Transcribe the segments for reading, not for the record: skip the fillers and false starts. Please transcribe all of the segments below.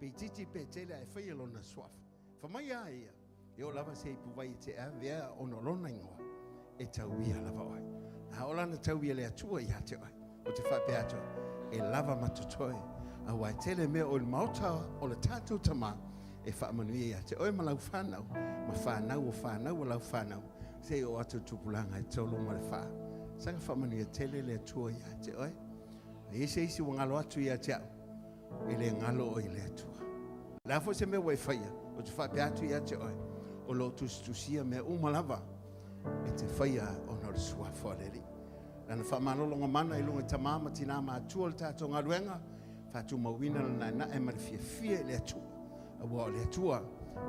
pe titi pe tele ai fai lona swaf fa mai ai e o lava sei pu vai te avea ono lona ingoa e tauia lava oi a ola na tauia le atua ia te oi o te wha peato e lava matutoi a wai tele mea o le mauta o le tātou tama e wha manuia ia te oi ma lau whanau ma whanau o lau whanau sei o atu tupulanga e tolo ma le wha sanga wha manuia tele le atua ia te oi e se isi wa ngalo atu ia te au e le ngalo o i le atua la fo se me wai whaia o te wha peato ia te oi o Lotu stusia me umalava e te whaia o na sua whaleri. Lana whamanolonga mana i lunga tamama tina maatua le tātou ngaruenga whātu mawina na e marifia fia le atua. A wā le atua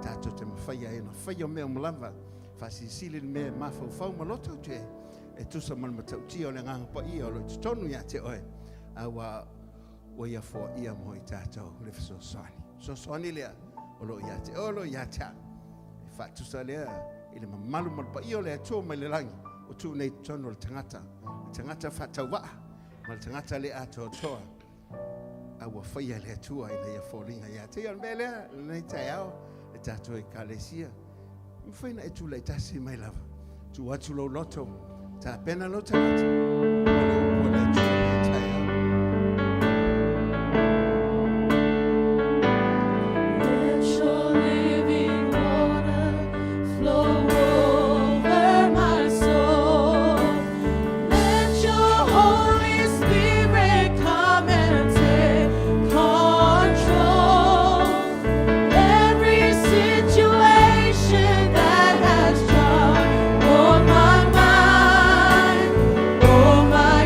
tātou te mawhaia e na whaia mea umalava whasisili me mawhau ma Lotu te e tusa malmatau tia o le nganga pa ia o lo te tonu ia te oe. A wā ia fua ia mo i tātou le whasosani. Sosani lea o lo ia te o lo ia te Fatusa lea ile mamalu malpa iyo le atua mai le langi o tu nei tono le tangata fatau waa ma le tangata le ato toa a wa whaia le atua ina ia fōringa ia te ion me lea nei tai ao le tātua i kalesia mwhaina e tu le tasi mai lava tu atu lo loto ta pena lo tangata ma le upo le atua nei tai ao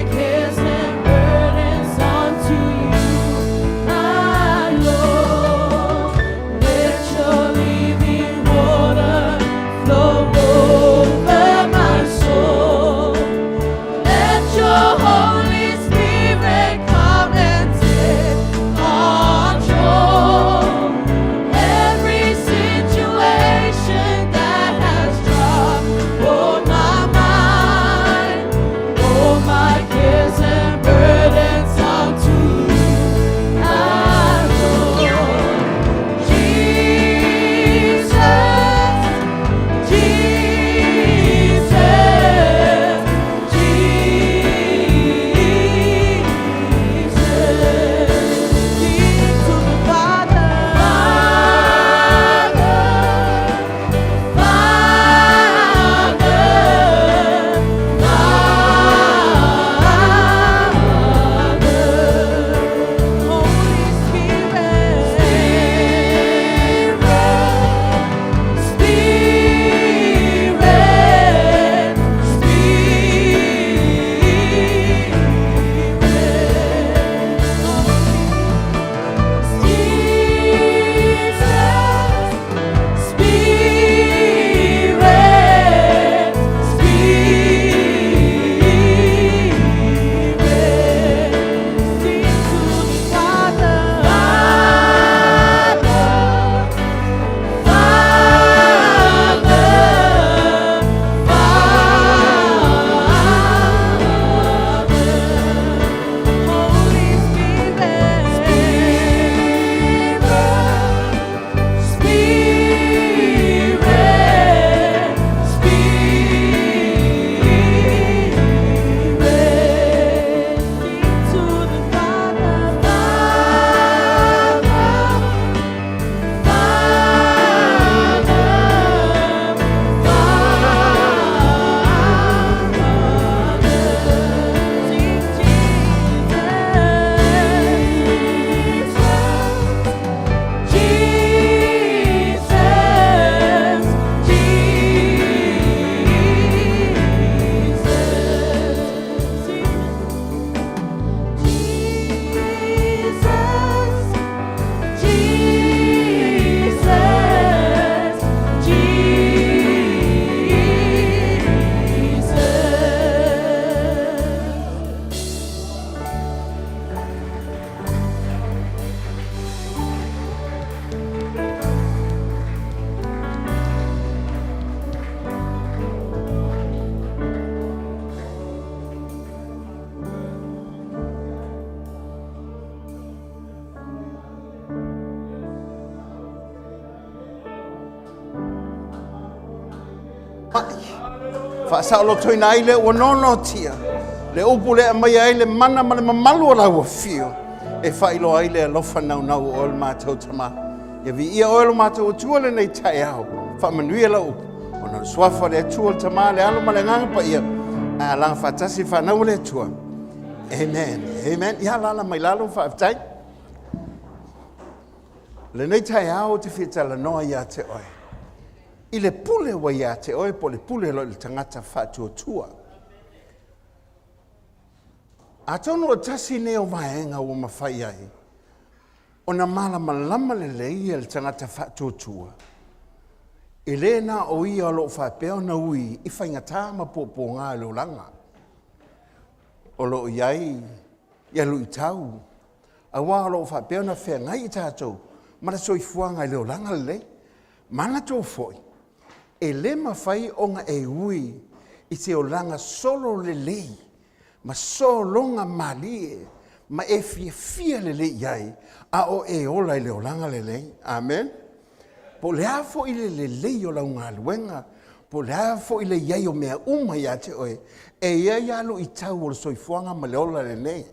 Kiss Whaasa o loto ina ai le ua nono tia. Le upu le mai ai le mana ma le mamalu o lau fio. E whailo ai le alofa nau nau o le mātou tama. Ia vi ia o le mātou o tua le nei tae au. Whamanuia la upu. O na swafa le tua le tama le alo ma le nganga pa ia. A langa whatasi whanau le tua. Amen. Amen. Ia lala mai lalo whaaftai. Le nei tae au te whitala noa ia te oe. I le pule wa ia te oe po le pule lo le tangata whatua tua. A tonu o tasi neo vaenga o mawhai ai. O na malama lama le leia le tangata whatua tua. I le na o ia lo whapeo na ui i whaingata ma popo ngā lo langa. O lo iai, ia lu i tau. A wā lo whapeo na whea ngai i tātou. Mara soi fuanga i leo langa le. Mana tō foi. E le mawhai o ngā e ui i te o langa solo le lei. Ma solonga malie. Ma e fia le lei iai. A o e ola i leo langa le lei. Amen. Po le hafo i le lei o lau ngā luenga. Po le hafo i le iai o mea uma ia te oe. E iai alu i tau o le soi fuanga ma le ola le lei.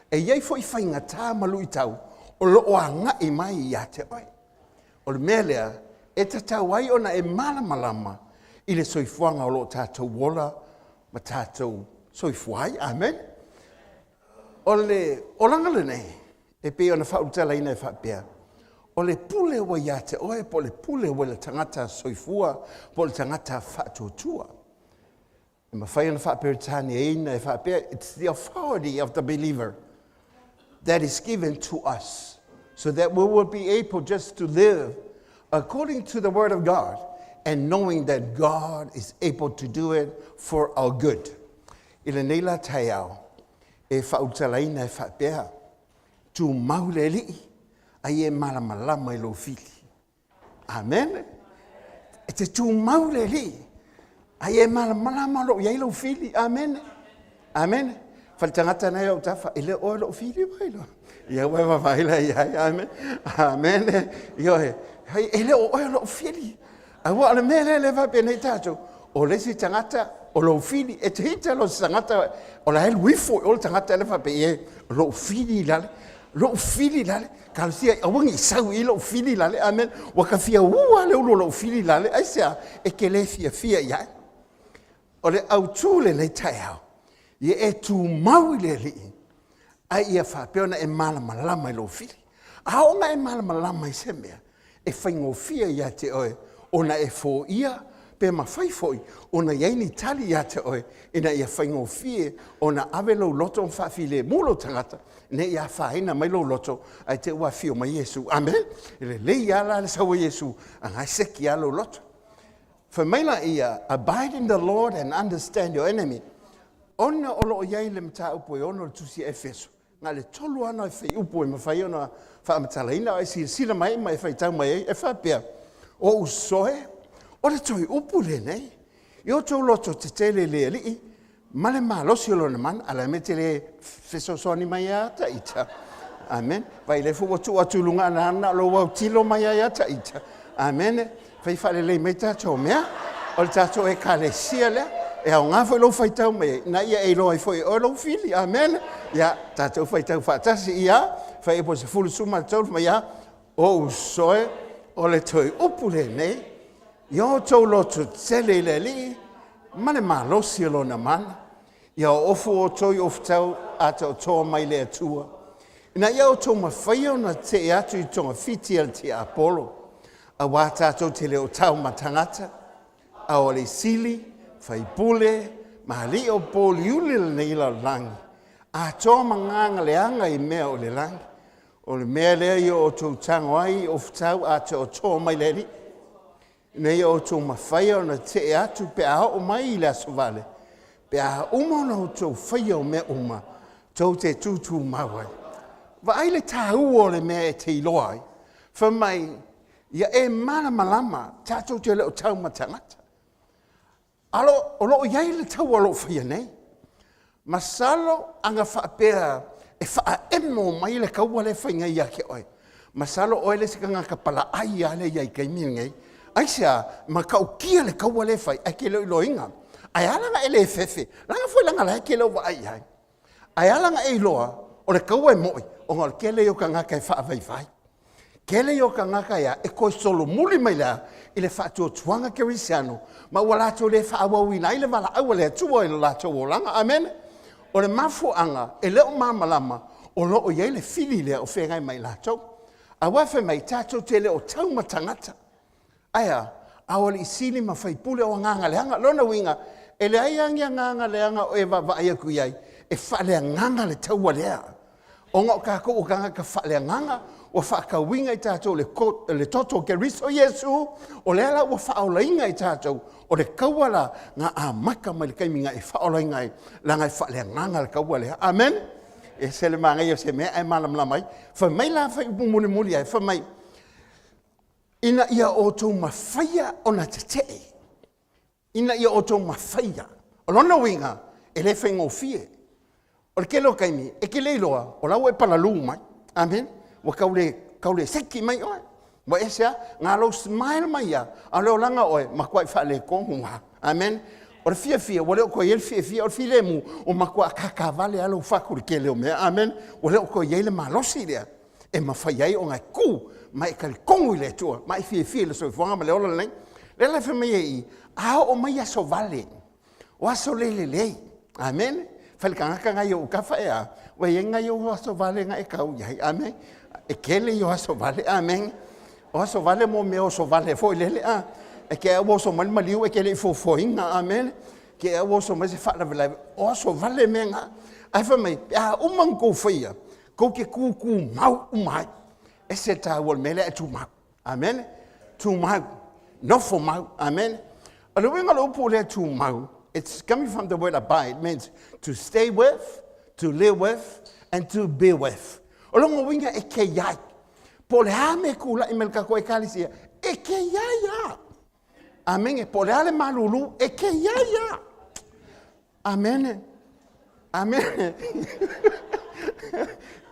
E iai fo i whaingata ma lu i tau. O lo o anga i mai ia te oe. O le mea lea, e tatau ai ona e malamalama i le soifuanga o lo tātou wola ma tātou soifuai. Amen. O langa le nei, e pe ona whautala ina e whapea. O le pule wa ia te oe, po le pule wa le tangata soifua, po le tangata whatuatua. E mawhai ona whaperitani e ina e whapea, it's the authority of the believer that is given to us, so that we will be able just to live according to the word of God, and knowing that God is able to do it for our good. I le nei la tai au, e whautalaina e whapea, tu maule li, a e malamalama i lo fili. Amen. E te tu maule li, a e malamalama lo i lo fili. Amen. Amen. Faltangata nei au tafa, ele o lo fili bailo. Ia wewa vaila ia, amen. Amen. Io hei ele o lo fili. A wa le mele le va bene tato. O le si tangata o lo fili e te hita lo tangata o la el wifo o tangata le va be lo fili lale. Lo fili lale. Ka sia o wangi sau i lo fili lale. Amen. Wa ka fia ua le lo fili lale. Ai sia e ke le fia ia. O le au tule le taiao. Ye e tu mau le li. Ai ia whapeona e malamalama i lo fili. A o nga e malamalama i se mea. E whaingofia ia te oe. Ona e fo ia, pe ma whai foi. Ona iaini tali ia te oe. Ina ia whaingofia. Ona ave lo loto on whawhile mulo tangata. Ne ia whaina mai lo loto. Ai te ua fio mai Yesu. Amen. Ele le ia la le sawa Yesu. Angai seki ia lo loto. Whamaila ia, abide in the Lord and understand your enemy. Ona o loo iai le mta upo e ono le tusi Efeso. Nga le tolu ana e whai upo e mawhai ona whaamatalaina e sila mai ma e whai tau mai e whapea. O usoe, o le toi upo le nei. I o tau loto te tele le alii, ma le malosi o lona man, ala me te le fesosoni mai a ta ita. Amen. Vai le fuwa tu atulunga ana lo wau tilo mai a ta ita. Amen. Vai whale le me tato mea, o le tato e kalesia lea. E au ngā whai lo whai tau me, na ia e loa i whai o lo fili, amen. Ia, tātou whai tau whātasi ia, whai e po se fulu suma tau, ma ia, o soe, o le toi upule nei, i o tau lotu tele le li, mane mā losi o lona mana, ia o ofu o toi ofu tau, a tau toa mai le atua. Ina ia o tau ma whai o na te atu i tonga fiti al te Apollo, a wā tātou te leo tau matangata, a o le sili, fai pule, mahali o poli ule nei la langi. A toa manganga leanga i mea o le langi. O le mea lea i o tau tango ai o ftau a te o toa mai leri. Nei o tau mawhai o na te atu pe a o mai i la sovale. Pe a umona o tau whai o mea uma. Tau te tutu mawai. Wa aile tā ua o le mea e te iloai. Wha mai, ia e mana malama, tātou te leo tau matangata. Alo, o loo iai le tau alo whaia nei. Masalo anga whaapea e wha emo mai le kaua le whainga ia ke oi. Masalo oe le sikanga ka pala ai ale iai kai mingai. Aisia, ma kau kia le kaua le fai, ai ke lo inga. Ai alanga ele fefe, langa foi langa la ke lo wa ai ai. Ai alanga e loa, o le kaua e moi, o ngal ke le yo ka ngaka e wha vai. Ke le yo ka ngaka ia, e koe solo muli mai la, i le wha tua tuanga kerisiano, ma ua lato le wha awawina, i le wala awa le atua i le lato o langa, amen. O le mafu anga, e leo mamalama, o lo o iei le fili le o whengai mai lato. A wafe mai tato te le o tau matangata. Aya, awali isini ma whaipule o nganga leanga, lona winga, e le aiangi a nganga leanga o e wawai aku iai, e whalea nganga le taua lea. O ngā kako o kanga ka whalea nganga, o whakawinga i tātou le toto ke riso Yesu, o le ala o whaolainga i tātou, o le kauala ngā a maka mai le kaiminga i whaolainga i langa i whalea nganga le kaua lea. Amen? E se le manga i o se mea e malam lamai, wha mai la whai upumuni muli ai, wha mai, ina ia o tō mawhaia o na te tei. Ina ia o tō mawhaia. O lona winga, e le whaingo fie. O le kelo kaimi, e ke leiloa, o lau e palalu mai. Amen. Wa kaule seki mai oe. Wa esea, ngā lau smile mai ia. A leo langa oe, makua i whaale kongunga. Amen. O le fia, wa leo koe el fia, o le fia mu, o makua kakavale alo whakuri ke leo mea. Amen. Wa leo koe ele malosi lea. E mawhaiai o ngai ku, mai kali kongu i le tua, mai fia le soifuanga ma leo laleng. Le lai whamai i, a o mai aso vale. O aso lei. Amen. Whalikangaka ngai o ka whaea, wa i ngai o aso vale ngai kau iai. Amen. E kele i o aso vale. Amen. O aso vale mo me o so vale fo lele. E ke a o so maliu e kele i fo inga. Amen. Ke a o so mai se whala vela. O aso vale me nga. Ai whamai, a umang ko whaia. Ko ke kuku mau umai. E se tā wal mele e tu mau. Amen. Tu mau. No for mau. Amen. A le winga lo upu le tu mau. It's coming from the word abide. It means to stay with, to live with, and to be with. O longo winga e ke iai. Po le hame kula i melka koe kalisia. E ke iai ia. Amen. Po le hale malulu. E ke iai ia. Amen. Amen.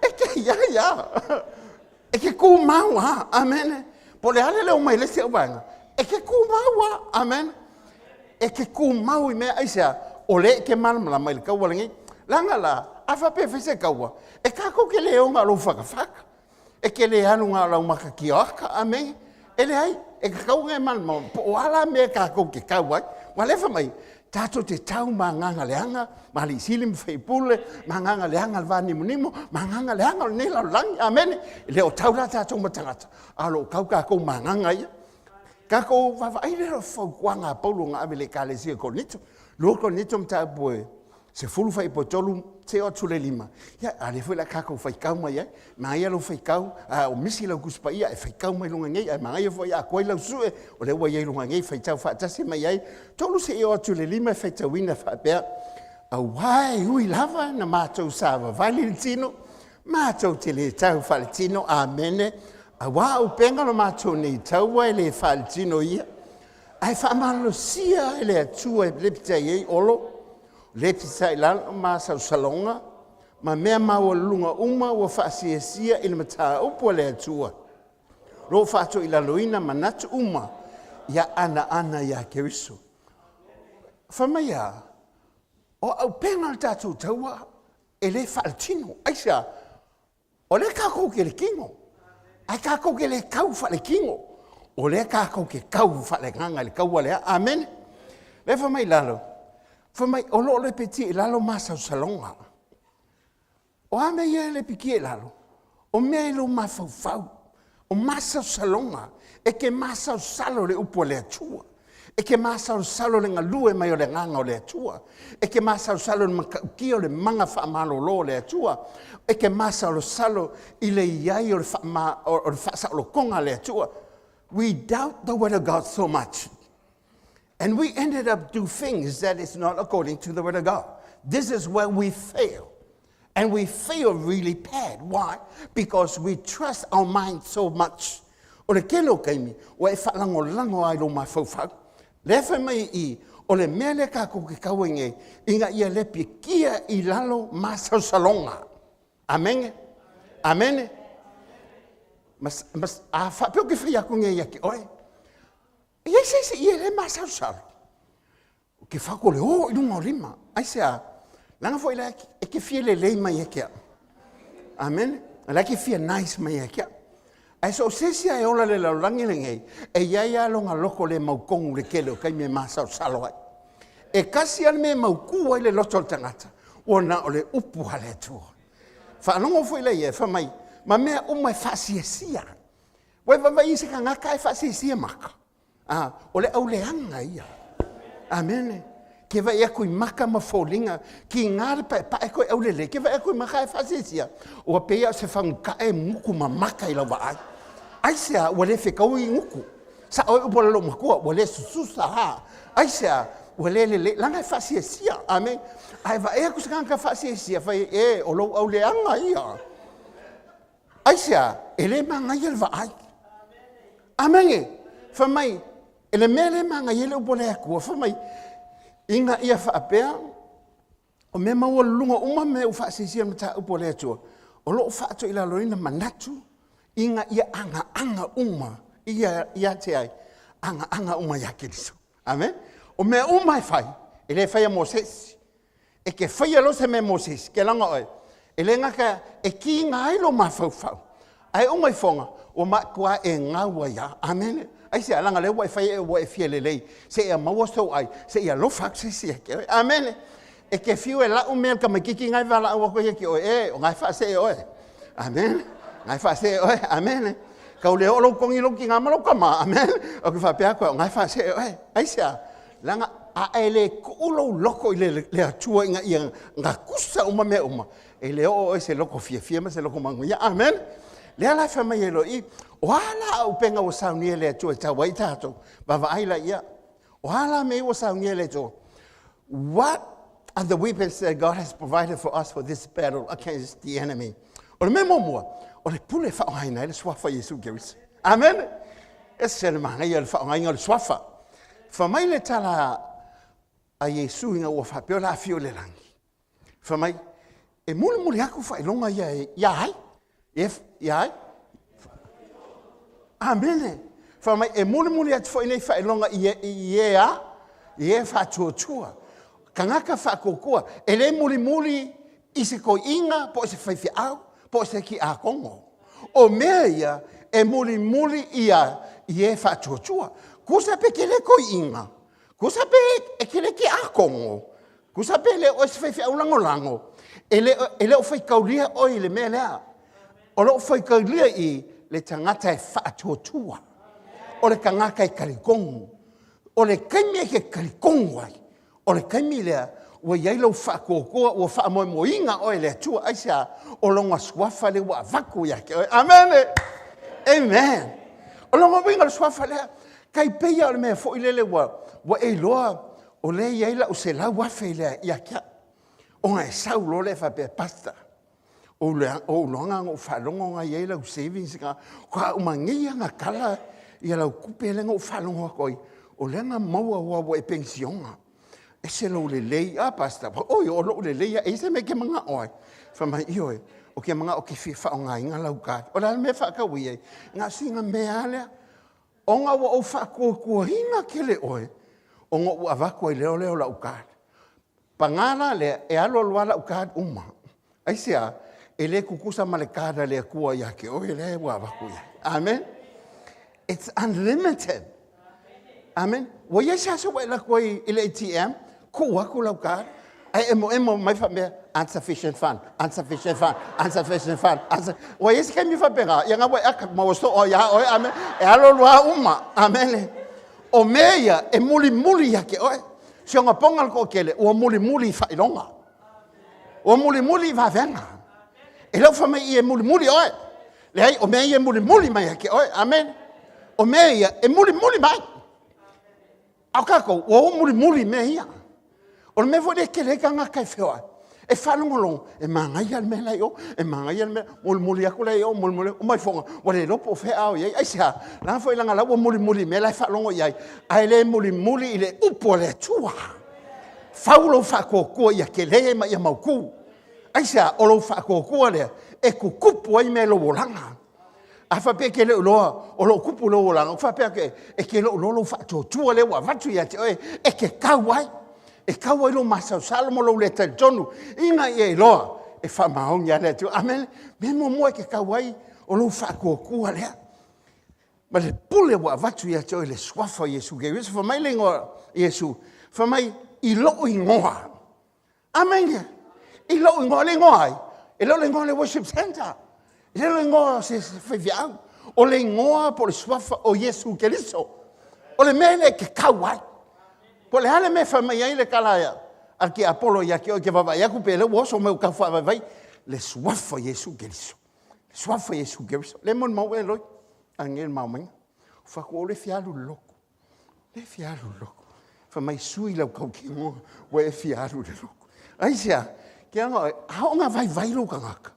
E ke iai ia. E ke ku mau ha. Amen. Po le hale leo mai le se wanga. E ke ku mau ha. Amen. E ke ku mau i mea aisea, o le ke malamala mai le kaua langi, langa la, a whape whese kaua, e kako ke leo ngā lau whakawhaka, e ke le anu ngā lau maka ki oaka, amen, e le hai, e ka kau ngai malamala, po o ala mea kako ke kaua, wa lewa mai, tato te tau ma nganga leanga, ma li silim whaipule, ma nganga leanga le vani munimo, ma nganga leanga le nela langi, amen, e leo tau la tato matangata, alo kau kako ma nganga ia, kako wawa ai lero whaukuanga paulo ngā awele ka le sia ko nito. Loko nito mta poe se fulu whai po tolu te o tule lima. Ia, ale whai kako whai kau mai ai. Ma ia lau whai kau, o misi lau kuspa ia, e whai kau mai lunga ngei. Ma ia whai a koe lau sue, o le ua iei lunga ngei, whai tau whaatase mai ai. Tolu se o tule lima, whai tau wina whaapea. A wai hui lava na mātou sāwa vali tino. Mātou te le tau whale tino, amene. A wā o penga no mātou nei taua e le whaalitino ia. Ai whaamalo sia e le atua e lepita iei olo. Lepita i lana mā sau salonga. Ma mea maua lunga uma ua whaasia sia i le mataa upo le atua. Ro whaato i laloina manatu uma. Ia ana ia keriso. Whamaia. O au penga le tātou taua e le whaalitino. Aisa. O le kako ke le kingo. Ai kako ke le kau whale kingo. O le kako ke kau whale nganga le kaua lea. Amen. Le whamai lalo. Whamai o lo le peti lalo masau salonga. O ame ia le piki e lalo. O mea ilo mafau. O masau salonga. E ke masau salo le upo le atua. E ke masau salo le ngalue mai o le nganga o le atua. E ke masau salo le makaukia o le manga whaamalo lo le atua. E ke masau salo i le iai o le whaasalo konga le atua. We doubt the word of God so much. And we ended up doing things that is not according to the word of God. This is where we fail. And we fail really bad. Why? Because we trust our mind so much. O le kelo kaimi, o e whalango ai lo mawhauwhau. Le whamai I, o le mea le kako ke kauenge, inga ia le kia I lalo masau salonga. Amen. Amen. Mas a whapeo ke whai aku nge ia ki oe. Ia se ia le masau. Ke whako le o inunga o lima. Ai sea, langa fo ila e ke fie le lei mai e kia. Amen. Ala ke fie nice mai e kia. Ai so sesia e ola le laurangi le ngei. E ia longa loko le maukongu le kele o kai me masau salo ai. E kasi al me mauku ai le loto tangata. O na o le upu hale tua. Whanongo fo ila ia, whamai. Ma mea umai whasiesia. Wai wawai isi ka ngaka e whasiesia maka. O le au leanga ia. Amen. Ke vai e koe maka mawholinga. Ki ngāre pa e koe au lele. Ke vai e koe maka e whasiesia. O a pea se whanguka e muku ma maka i lawa ai. Ai sea, wale whekau i nguku. Sa oi upola lo makua, wale sususa ha. Ai sea, wale lele. Langa e whasiesia. Amen. Ai va e kusa kanka whasiesia. Vai e o lo au leanga ia. Ai sea, ele mangai al va ai. Amen. Whamai, ele mele mangai ele upole akua. Whamai, inga ia whaapea, o me maua lunga uma me u whaasisia mata upole atua. O lo whaato ila lorina manatu, inga ia anga uma, ia te ai, anga uma ia kiriso. Amen. O me uma e whai, ele whai a Moses. E ke whai alo se me Moses, ke langa oi. Ele ngaka, e ki inga ailo ma whau. Ai umai whonga, o ma kua e ngaua ia. Amen. Ai se alanga le wai fai e wai fie le lei. Se ia maua stau ai. Se ia lo fak se se ke. Amen. E ke fiu e la umel ka makiki ngai vala o ko ki o e o ngai fa se o. Amen. Ngai fa se o. Amen. Ka le o lo kongi lo ki ngama lo kama. Amen. O ke fa pe ko ngai fa se o. Ai se langa a ele kulo loko ile le atua inga ia ngakusa uma me uma. Ele o se loko fie ma se loko mangu. Ya amen. Le ala fa mai elo I wala au penga o Sauniga le atua ta wai tato bava aila ia wala me o Sauniga le to. What are the weapons that God has provided for us for this battle against the enemy? O le memo mua o le pule fa haina le swafa Yesu Christ. Amen. Ese le manga ia le fa haina le swafa. Fa mai le tala a Yesu inga o fa pe la fio le langi. Fa mai e muli aku fa longa ia hai. Ia. Amen. Fa mai e muli atu foi nei fa longa ia fa tua. Kangaka fa kokua. Ele muli isi ko inga po se fai au po se ki a kongo. O mea ia e muli ia fa tua. Kusa pe kele ko inga. Kusa pe e kele ki a kongo. Kusa pe le o se fai au lango. Ele o fai kaulia o ile mea lea. O lo fai kaulia I le tangata e whaatotua. O le kangaka e karikongu. O le kaimi e ke karikongu ai. O le kaimi lea, ua iailau whaakokoa, ua whaamoimoinga o e le atua. Aisa, o longa swafa le wa vaku yake. Amen. Amen. O longa winga le swafa lea, kai peia o le mea fo ilele wa e loa, o le iaila o se lau wafe lea yake. O nga e sau lo le whapea pasta. O longa o whalongo nga iaila o savings ka, ka umangia nga kala ia lau kupe lenga o whalongo koi, o lenga maua wa e pensionga. E se lo le lei a pasta, oi o lo le lei e se me ke manga oi. Whamai ioi, o ke manga o ke whiwha o ngā inga lau kāti. O la me whakawi e, ngā singa mea lea, o ngā wa o whakua hinga ke le oi, o ngā ua wakua I leo lau kāti. Pangana le e alo lua lau kāti uma. Aisea, e le kukusa ma le kāta le kua ia ke oi le ua wakua. Amen. It's unlimited. Amen. Wa ia sa so wa la koi ile ATM, ku aku lau kāti. Ai emo mai fa me insufficient fund. Wa ia se mi fa pega, ia nga wa ak ma so o ya oi amen. E alo lua uma. Amen. O meia e muli ia ke oi. Se nga ponga ko kele, o muli fa ilonga. O muli va venga. E lo fa me e muli oi. Le ai o meia muli mai ke oi. Amen. O meia e muli mai. Au kako, o muli meia. O me vole ke le kanga kai fewa. E falongolong, e mangai al me lai o, e mangai al me muli aku lai o, muli o mai fonga. O le lopo fe au ye, ai sa, la foi langa la o muli me lai falongo ye. Ai le muli ile upo le tua. Faulo fa ko ia ke le ma ia mauku. Ai sa, o lo fa ko le e ku kupu ai me lo volanga. a fa pe ke le loa o lo kupu lo la fa pe ke e ke lo fa tu le wa va tu ya te e ke kawai e kawai lo masa salmo lo le te tonu ina e loa e fa maong ya le tu amen me mo ke kawai o lo fa ko ku le ma le pule wa va tu ya te le swafa Yesu ke fa mai le ngo Yesu fa mai I lo ingoa amen I lo ingoa le ngoai e lo le ngoa le worship center e lo ingoa se fa via o le ngoa por swafa o Yesu Keriso o le mene ke kawai po le hale me fa mai le kalaya al ki apolo ya ki o ke va ya ku pele wo so me ka fa vai le swafa Yesu Keriso le swafa Yesu Keriso le mon mau e lo angel mau mai fa ko le fialu loko fa mai sui la ko ki mo we fialu le loko ai sia ke anga ha nga vai lo kangaka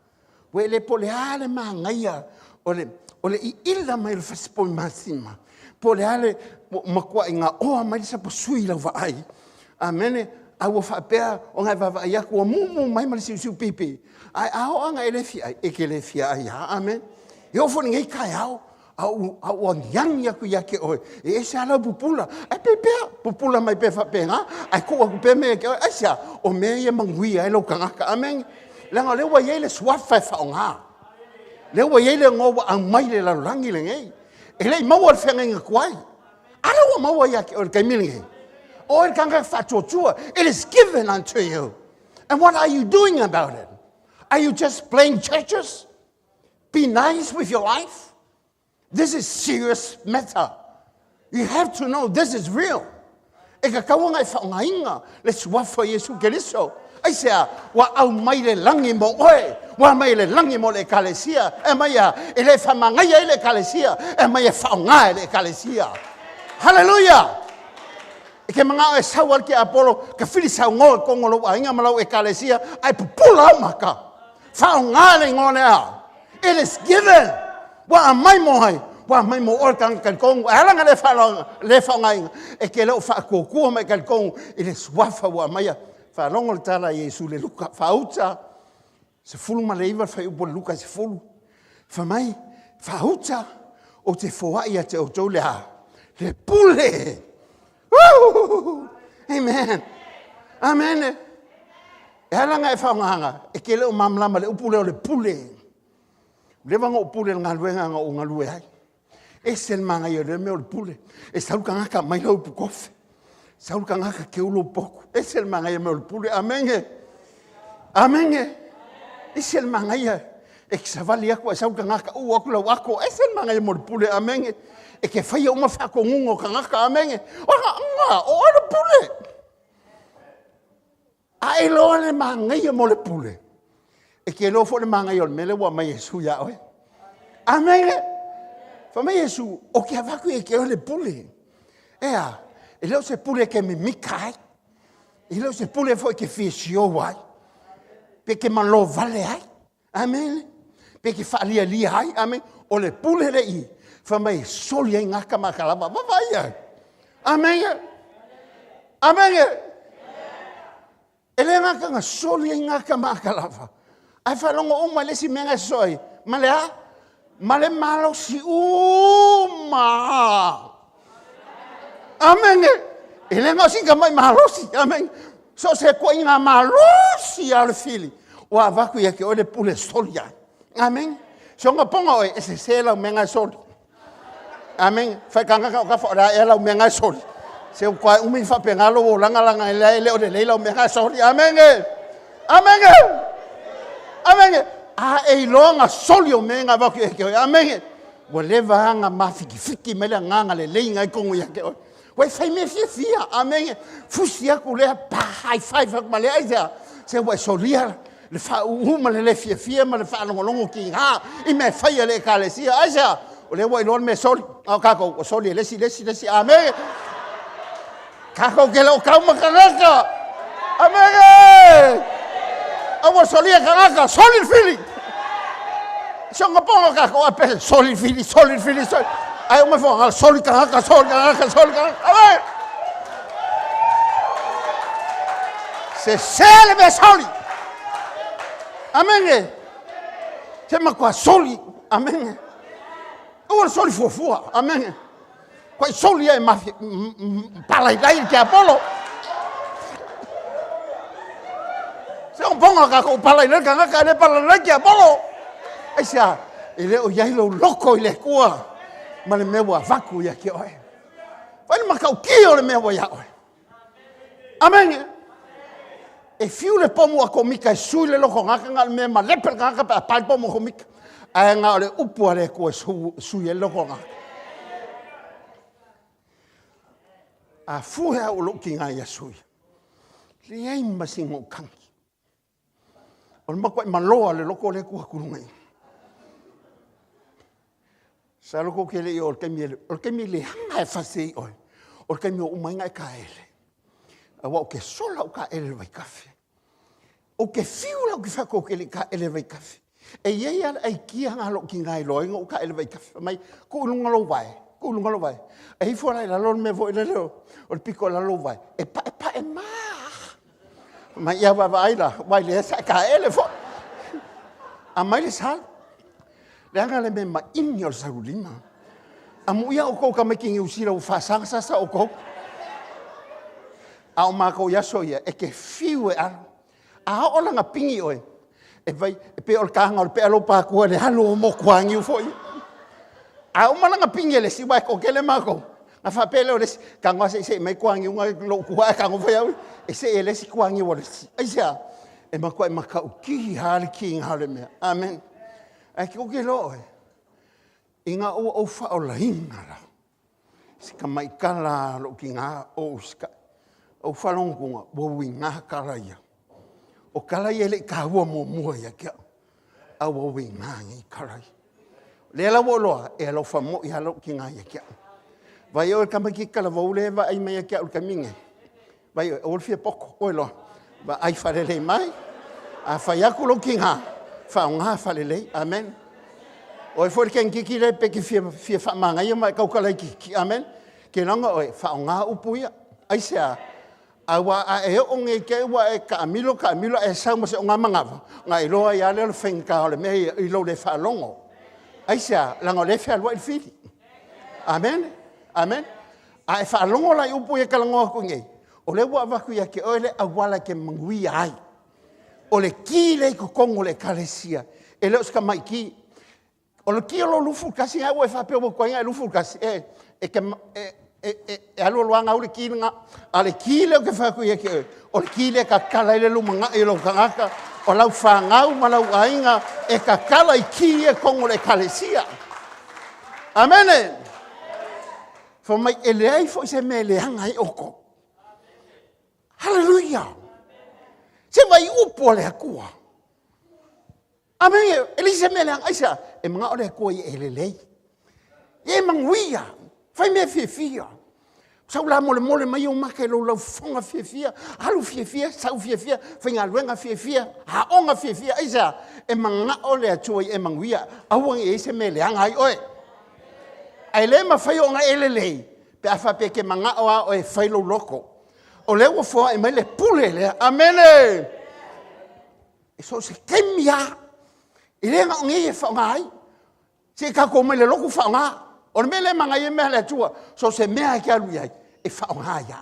we le po le hale ma ngaia o le I illa mai le faspo masima po le hale ma kwa inga o mai sa po sui la vai amen a wo fa pe o nga va ya ko mu mai ma si pipi ai a o nga ele fi e ke le fi ya amen yo fo ngai kai au au yang ya ku ya ke o e sa la pupula ai pe pupula mai pe fa pe nga ai ko ku pe me ke ai sa o me ye mangui ai lo kanga amen la nga le wa ye le swa fa nga le wa ye le ngo ang mai le la langi le ngai e le mo wa fa nga kwai ala wa mo wa ya ke o kai milingi o e kanga fa chochua it is given unto you and what are you doing about it are you just playing churches be nice with your life this is serious matter you have to know this is real e ka kaunga fa nga inga let's wa for Yesu Keriso ai sea wa au mai le langi mo oe wa mai le langi mo le kalesia e mai e le fa manga ia le kalesia e mai fa nga le kalesia hallelujah e ke manga e sawal ki apolo ka fili sa ngo ko ngolo wa inga malo e kalesia ai pula maka fa nga le ngone it is given wa mai mo o kan kong ala nga le fa nga e ke lo fa ko mai kan kong it is wa fa wa mai fa longo tala Yesu le luka fa uta se fulu ma leiva fa u luka se fulu fa mai fa uta o te foa ia te o tole le pule amen amen ala nga fa nga e ke lo mamla ma le upule le pule le vanga upule nga luenga nga o nga lue ai e sel manga yo le me o pule e sa luka nga mai lo pu kofe sa luka nga ke ulo poku e sel manga yo me o pule amen e sel manga ya e sa vali ako sa luka nga u aku lo ako e sel manga yo me o pule amen e ke fai o ma fa ko ngungo ka nga amen o nga o le pule ai lo le manga yo mo le pule e ke lo fo le manga yo mele wa mai Yesu ya oe amen fa mai Yesu o ke va ku e ke le pule e lo se pule ke me mikai e lo se pule fo ke fisio wai pe ke man lo vale ai amen pe ke fa lia ai amen o le pule le I fa mai soli ai ngaka makala va vai amen ele ngaka nga soli ai ngaka makala va ai fa longo o ma le si menga soi male malo si amen ele nga si mai malo si amen so se ko inga malo si al fili o avaku ya ke o le pule solia amen so nga ponga o se la menga soli amen fa kanga ka fa ra ela menga soli se ko umi fa pengalo o langa ele o le la menga soli amen e longa solio menga va ke amen wo le vanga mafiki mele nganga le lenga kongo ya ke we fai me fia amen fusia ku le pa high five ma le aja se we solia le fa uma le fia ma le fa longo ki ha I me fai le kalesia aja o le wo lon me sol o ka ko soli lesi amen ka ko ke lo ka ma kanaka amen awo solia kanaka solid feeling songa ponga ka ko ape solid feeling ai uma fo solid kanaka amen se selbe solid amen se ma kwa solid amen ua soli fuafua. Amen. Koe soli ai mafi palailai ke apolo. Se on ponga ka ko palailai ka ngaka le palailai ke apolo. Aisa, ele o yai lo loko ile kua. Ma le mewa vaku ya ki oe. Vai makau ki o le mewa ya oe. Amen. E fiu le pomo a komika e sui le loko ngaka ngal me ma lepel ngaka pa pai pomo komika. Ai nga le upu ale ko sui e loko ngaka. A fuha o loki nga ya sui. Le ai masingo kangi. O le makwa maloa le loko le kua kurungai. Sa loko ke le o le kemi le hanga e fasei oi. O le kemi o umainga e ka ele. Awa o ke sola o ka ele vai kafe. O ke fiula o ke whako ke le ka ele vai kafe. E iei ala ai kia ngalo ki ngai loinga o ka ele vai kafe. Mai, ko ulunga lo vai. Ko ulunga lo vai. E hifo rai la lon me vo ele leo. O le piko la lo vai. E pa e maa. Mai ia wa aila. Wai le sa ka ele fo. A mai le sal. Le anga le me ma ingi o le sarulima. A muia o kou ka makingi usira u whasanga sasa o kou. A o mākou yaso ia, e ke fiu e alo. A hao langa pingi oe. E vai, e pe o le kahanga o le pe alo pākua le halo o mo kuangi u foi. A o malanga pingi e le siwa e kokele mākou. Nga whapele o le si, ka ngwase se mai kuangi unga lo kua e ka ngofai au. E se e le si kuangi o le si. Aisia, e makua e makau ki hali ki inga hale mea. Amen. E ki uke lo oe. Inga o wha o la hinga la. Sika mai kala lo ki ngā o sika. O whalongunga, wawi ngā kalaia. O kalaia le kahua mo mua ia kia. A wawi ngā ngi kalaia. Le ala woloa, e alo whamo i halo ki ngā ia kia. Vai o kamaki kala waule wa ai mai ia kia ul kaminge. Vai o olfia poko, o elo. Va ai whalelei mai. A whaiaku lo ki ngā. Whao ngā whalelei, amen. O e fwori ken kiki le pe ki fia whamanga ia mai kaukalai kiki, amen. Ke langa o e whao ngā upuia. Aisea, awa a e onge ke wa e ka amilo e sa mo se o nga mangava nga i loa ia le fenka o le me i lo le fa longo aisa lango le fa lo il fili amen amen a e fa longo la upu e ka lango ku nge o le wa va ku ia ke o le awala ke mangui ai o le ki le ko kongo le kalesia e le ska mai ki o le ki lo lufu kasi ai wa fa pe o ko ngai lufu kasi e ke e alo luanga ule kinga ale kile ke fa ku ye ke o kile ka kala ile lumanga e lo kanga o lau fangau ma lau ainga e ka kala i kile kongo le kalesia amen fo mai ele ai fo se me le hanga i oko hallelujah se vai upo le akua amen ele se me le hanga isa e mga ole ko i ele lei e manguia fai me fia. Sau la mole mai o maka lo lau fonga fia. Halu fia, sau fia, fai ngā luenga fia, haonga fia. Aisa, e manga ole atua i e manguia. Awang e se me leanga ai oe. Ai le ma fai o ngā elelei. Pe awha pe ke manga oa o e fai lo loko. O le ua fua e mai le pule lea. Amene. E so se kemia. I le ngā nge e whaonga ai. Se kako mai le loko whaonga. O le mele manga i mea le atua, so se mea ke alu iai, e whaonga ia.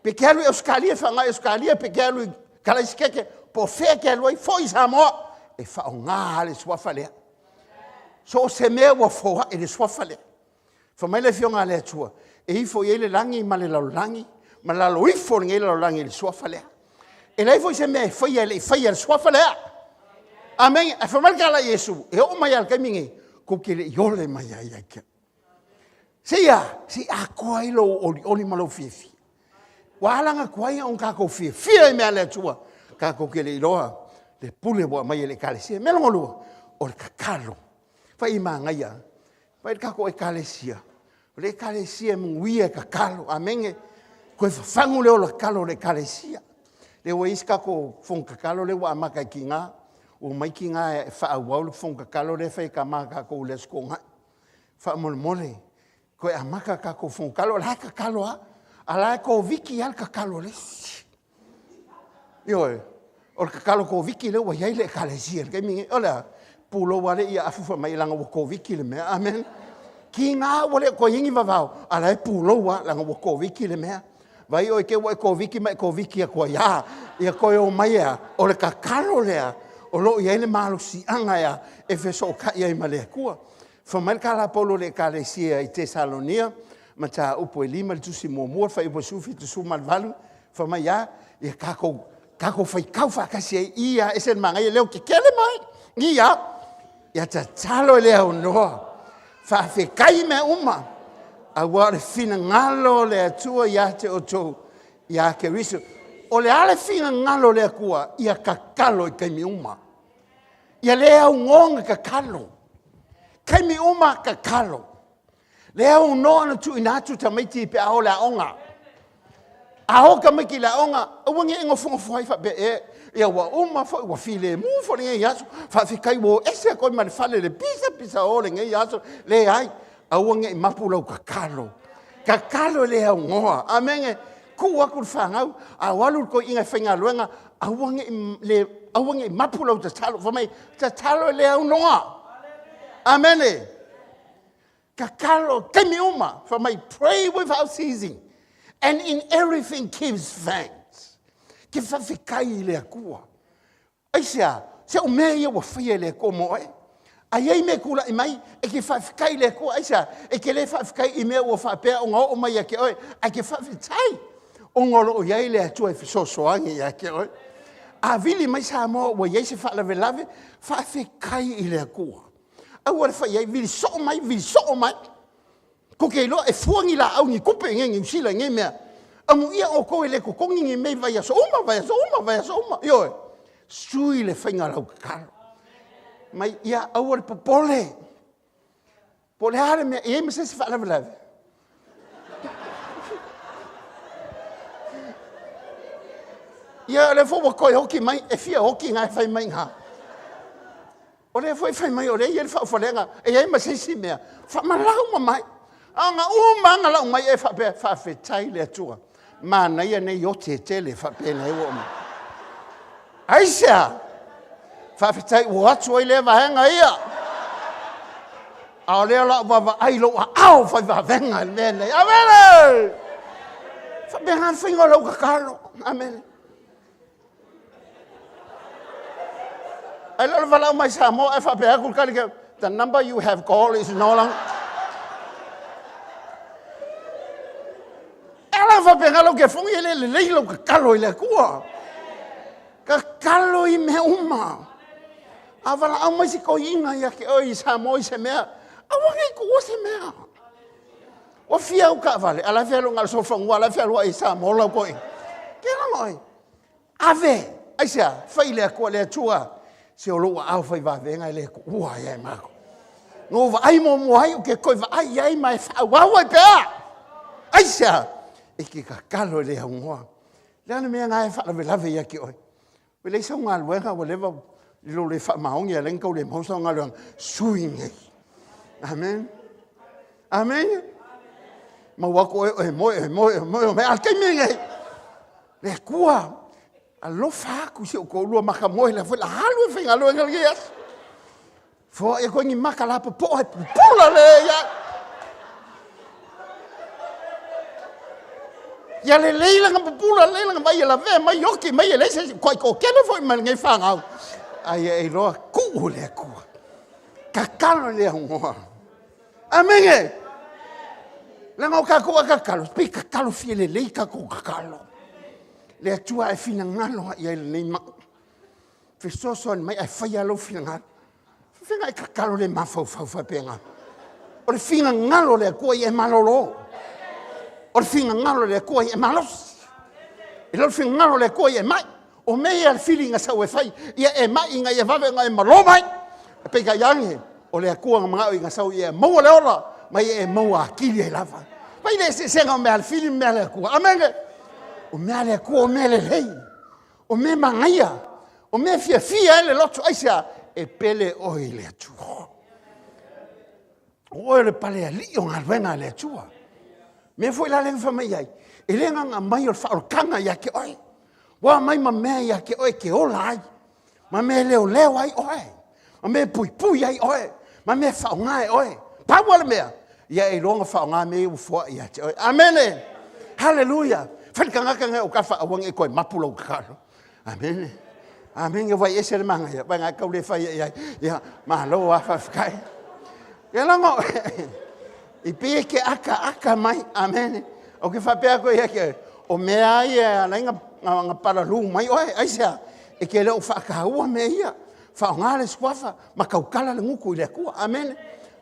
Pe ke alu e Australia, whaonga e Australia, pe ke alu i Kalaiskeke, po whea ke alu ai, fo i Samoa, e whaonga le swafalea. So se mea wa foha e le swafalea. Whamai le whionga le atua, e hifo i ele langi ma le laulangi, ma la lo ifo le laulangi le swafalea. E la ifo i se mea e whaia le swafalea. Amen, e whamai kala Yesu, e o mai al kamingi, ko ke le iole mai ai ai kia. Si a koai lo oli malo fifi. Walanga koai on ka ko fifi e mea le tua. Ka ko ke le iloa, le pule boa mai le kalesia. Me longo lua, o le kakalo. Fai ima ngaia, fai ka ko e kalesia. Le kalesia mungui e kakalo, amenge. Koe whafangu leo le kalo le kalesia. Le wa iska ko fong kakalo le wa amaka ki ngā. O mai ki ngā e whaawau fonga kalo le whai ka maka ko le skonga. Wha mole. Koe a maka ka ko fonga kalo, la ka kalo a. A la ko viki al ka kalo le. Ioe, o ka kalo ko viki le wa iai le kalesia. Kai mingi, ola, pulo wale ia afufa mai langa wako wiki le mea, amen. Ki ngā wale ko ingi wawao, ala e pulo wa langa wako wiki le mea. Vai o ke wa ko wiki mai ko wiki a ko ia ko o mai o le kakalo lea, o lo ia le malo si anga ia, e feso ka ia i male kua. Fa mai kala polo le kale sia i te Salonia, ma ta upo e lima le tusi mua, fa i po sufi tu su malvalu, fa mai ia kako fai kau fa kasi ia e sen manga ia leo ki kele mai, ia ta talo leo noa, fa fe kai me uma, a wale fina ngalo le atua ia te o tau, ia ke riso, o le ale fina ngalo le akua, ia kakalo i kai mi uma, ia lea ungonga kakalo, kai mi uma kakalo, lea unoa na tu inatu ta maiti pe aho le aonga, aho ka miki la onga, wangi ingo fungo fuai fa be ia wa uma fa wa file mu fo le yaso fa fi kai wo ese ko ma fale le pisa o le ngai yaso le ai a wangi mapulo kakalo le a ngoa amenge ku wa ku fa ngau a walu ko inga fenga luenga a wangi mapulo ta talo fa mai ta talo le a ngoa amene kakalo kemi uma fa mai pray without ceasing. And in everything gives thanks. Ke whawhikai le akua. Aisea, se o mea ia wa whia le akua moe. Ai ei me kula i mai, e ke whawhikai le akua. Aisea, e ke le whawhikai i mea ua whapea o ngā o mai a ke oe. Ai ke whawhitai. O ngolo o iei le atua e whisosoangi a ke oe. A vili mai sa moa ua iei se whalawe lave, whawhikai i le akua. Au ara whai iei, vili so mai. Ko ke lo e fuangi la au ni kupe ngi sila ngi mea. Amu ia o ko le ko kongi ngi me vai so uma. Yo. Sui le fainga lau ka. Mai ia au le popole. Pole hare me e me se fa la vela. Ia le fo ko hoki mai e fia hoki ngai fai mai nga. O le foi fai mai o le ia fa folenga e ai me se si mea. Fa malau mai. Anga umanga la mai e fa fetai le atua. Mana ia nei o te tele fa pena e o. Aisha. Fa fetai o atu i le vahenga ia. Ao le la va ai lo au fa va venga le nei. Amen. Fa benga fingo lo kakalo. Amen. Ai lo va mai sa mo e fa pe ku ka the number you have called is no longer. Fa pengalo ke fongi le leilo ka kalo ile kua. Ka kalo I me uma. Avala au mai si ko ina ya ke oi sa moi se mea. Awangi ko se mea. O fia u ka vale, ala fia lo ngal so fongu ala fia lo ai sa mo lo ko. Ke la moi. Ave, aisia, fai le ko le tua. Se o lo au fai va venga le ko. Ua ia mako. No va ai mo ai ke ko va ai mai fa wa wa pe. Aisia. E ke kakalo le haungoa. Le ana mea ngai whalawe lawe ia ki oi. We le sau ngā luenga wa lewa lo le whamaongi a lenkau le mausa ngā luenga. Sui ngei. Amen. Amen. Ma wako e moe me alkei me ngei. Le kua. A lo whaaku si o ko lua maka moe la whela halu e whenga luenga le geas. Fua e koe ngi maka lapa po e pula le ia. Ya le leila nga pula leila nga mai la ve mai yoki mai le se ko kene foi mal ngai fanga ai e lo ku le ku kakalo le ngo amen la ngo kakalo pi kakalo fiele le kakalo le tua e fina ngalo ia le nei ma fe so mai ai fa lo fina ngalo fina kakalo le ma fa penga o le fina ngalo le ku ia malolo. O finga ngalo le ko e malos. E lo finga ngalo le ko e mai. O me al feeling sa we fai. Ia e mai nga ia vave nga e malo mai. E pe ka yangi. O le ko nga nga sa ia mo le ola. Mai e mo a kili e lava. Mai le se nga me al feeling me le ko. Amen. O me le ko o me le lei. O me mangaia. O me fia le lotu aisia e pele o le atu. O le pale ali o nga venga le tua. Me foi la lenfa mai ai. E lenga nga mai o whaorkanga ia ke oi. Wa mai ma mea ia ke oi ke ola ai. Ma me leo ai oi. O me pui ai oe. Ma me whaonga oe. Pawala mea. Ia e ronga whaonga me u fua ia te oe. Amen. Hallelujah. Whanikangaka ngai o ka whaawang e koe mapula o kakaro. Amen. Amen. Vai ese le manga ia. Vai ngai kaule whai ia. Mahalo a whawhikai. Ia lango. I pia ke aka mai. Amen. O ke whapea koe ia ke. O mea ia lainga nga paralu mai oe. Aisea. E ke leo whaakaua me ia. Whaonga le swafa. Ma kaukala le nguku i le kua. Amen.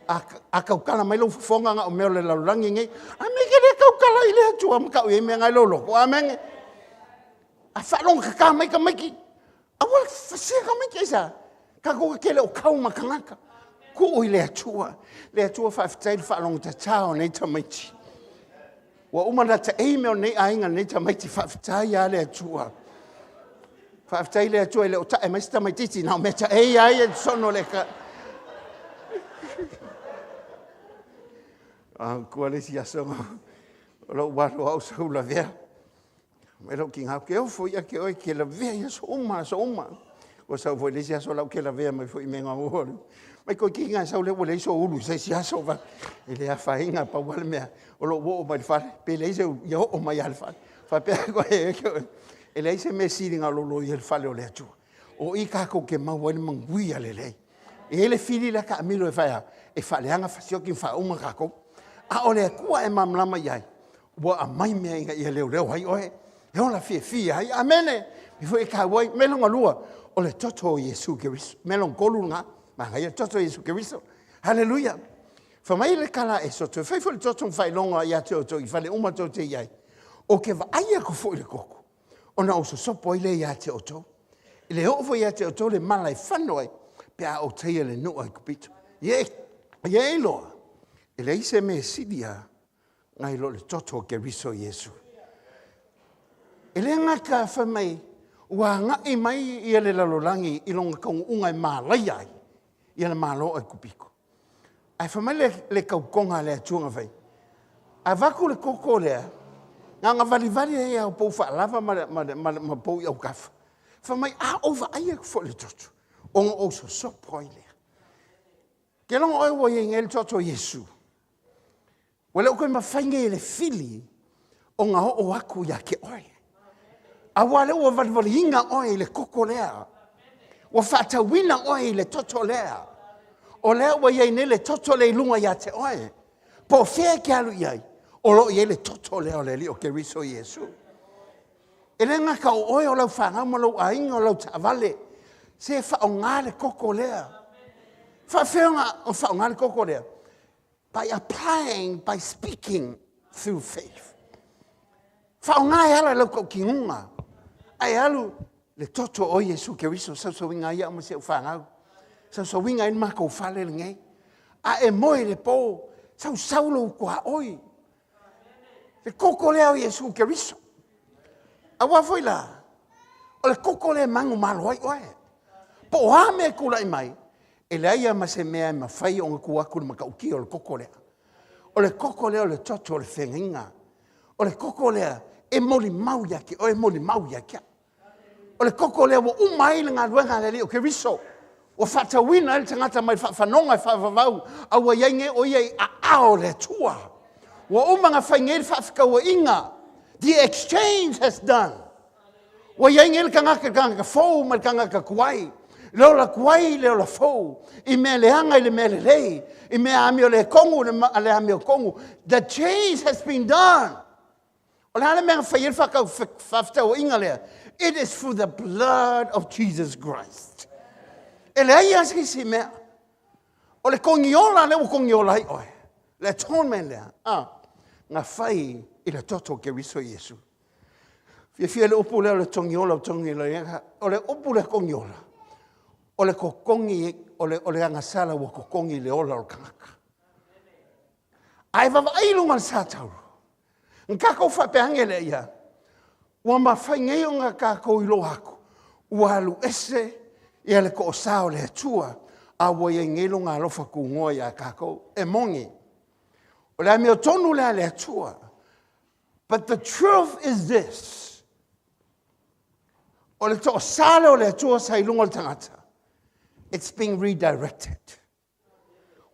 A kaukala mai lo fonga nga o meo le laulangi ngai. Amen ke le kaukala i le atua makau e mea ngai lolo. Amen. A whalong ka mai ka maiki. A wala whasia ka maiki isa. Ka koka ke le o kau makangaka. Ko o i le atua. Le atua whawhitai le whalong ta tau nei ta maiti. Wa umana ta eimeo nei ainga nei ta maiti whawhitai a le atua. Whawhitai le atua i le o ta e maista maititi. Nau me ta ei ai e sono le ka. Kua le si asonga. O lo waro au sau la vea. Me lo king hau ke o fo ia ke oi ke la vea ia so uma. O sau fo le si aso lau ke la vea mai fo i menga uhoru. Mai ko kinga sau le wole so ulu se si aso va. Ele a fainga pa wale mea. O lo wo o mai fale. Pe le se ia o mai al fale. Fa pe ko e ke. Ele se me siringa lo i el fale o le atu. O i ka ko ke mau wale mangui ale le. Ele fili la ka amilo e fa. E fale anga fasio ki fa uma ka ko. A ole kua e mamlama iai. Wa a mai mea inga ia leo hai oe. E ona fia hai. Amene. Bifo e ka wai. Melonga lua. Ole toto Yesu Keriso. Melong kolu nga. Manga ia toto Yesu Keriso. Hallelujah. Whamai le kala e soto. Whaifo le toto mwhai longa ia te oto. I whale uma to te iai. O ke wa aia ko fo i le koko. Ona o so sopo i le ia te oto. I le ofo ia te oto le malai whanoi. Pea o teia le nua i kupito. Ie loa. E le ise me sidia ngai lo le toto Keriso Yesu. E le ngaka whamai ua ngai mai i le lalolangi i longa kong ungai malai ai. I le malo ai kupiko. Ai whamai le kaukonga le atunga vai. A waku le koko lea. Nga vali e au pou whaalava ma pou i au kafa. Whamai a ova aia kufo le toto. Onga o so sopo i lea. Ke longa oi wa i ngel toto Yesu. Wale o koe mawhainge le fili o ngā o aku ia ke oe. A wale o wali inga oe le koko lea. Wa whatawina oe le toto lea. O lea wa iei ne le toto le lunga ia te oe. Po whea ke alu iei. O lo iei le toto lea o le li o Keriso Yesu. E le ngaka o oe o lau whangama lau ainga o lau tavale. Se wha o ngā le koko lea. Wha whionga o wha o ngā le koko lea. By applying, by speaking through faith. Whaonga e ala lau kau ki ngunga. Ai alu le toto o Yesu Keriso sau winga ia ama se u whangau. Sau winga in mako whale le ngai. A e moe le po sau lo kua oi. Le koko lea o Yesu Keriso. A wafoi la. O le koko lea mangu malo ai oe. Po ha me kula i mai. E le aia ma se mea ma whai o ngaku aku le makauki o le koko lea. O le koko lea o le toto o le whenginga. O le koko lea e moli mau yake, o e moli mau yake. O le koko lea wa umai le ngā ruenga le li o Keriso. O whatawina ele tangata mai whanonga e whawawau. A wa ienge o iei a ao le tua. Wa umanga whaingere whawhikaua inga. The exchange has done. Wa ienge ele kangaka fau mai kangaka kuai. Leo la kuai, leo la fau. I mea leanga, i le mea le lei. I mea amio le kongu, le amio kongu. The change has been done. O le hana mea whaiel whakau inga lea. It is through the blood of Jesus Christ. E le ai asi si mea. O le kongiola, leo kongiola ai oe. Le atonement lea. Ngā whai i le toto Keriso Yesu. Fia le upu leo le tongiola, o le upu le kongiola. O le kokongi, o le angasala wa kokongi le ola o kangaka. Ai wawa ailunga le sātauru. Nkako whapeange le ia. Wa mawhaingei o ngā kako i lo haku. Ua alu ese ia le ko o sao le atua. A wa ia ngelo ngā lofa ku ngoa ia kako e mongi. O le amio tonu le atua. But the truth is this. O le to o sale o le atua sa ilunga le tangata. it's being redirected.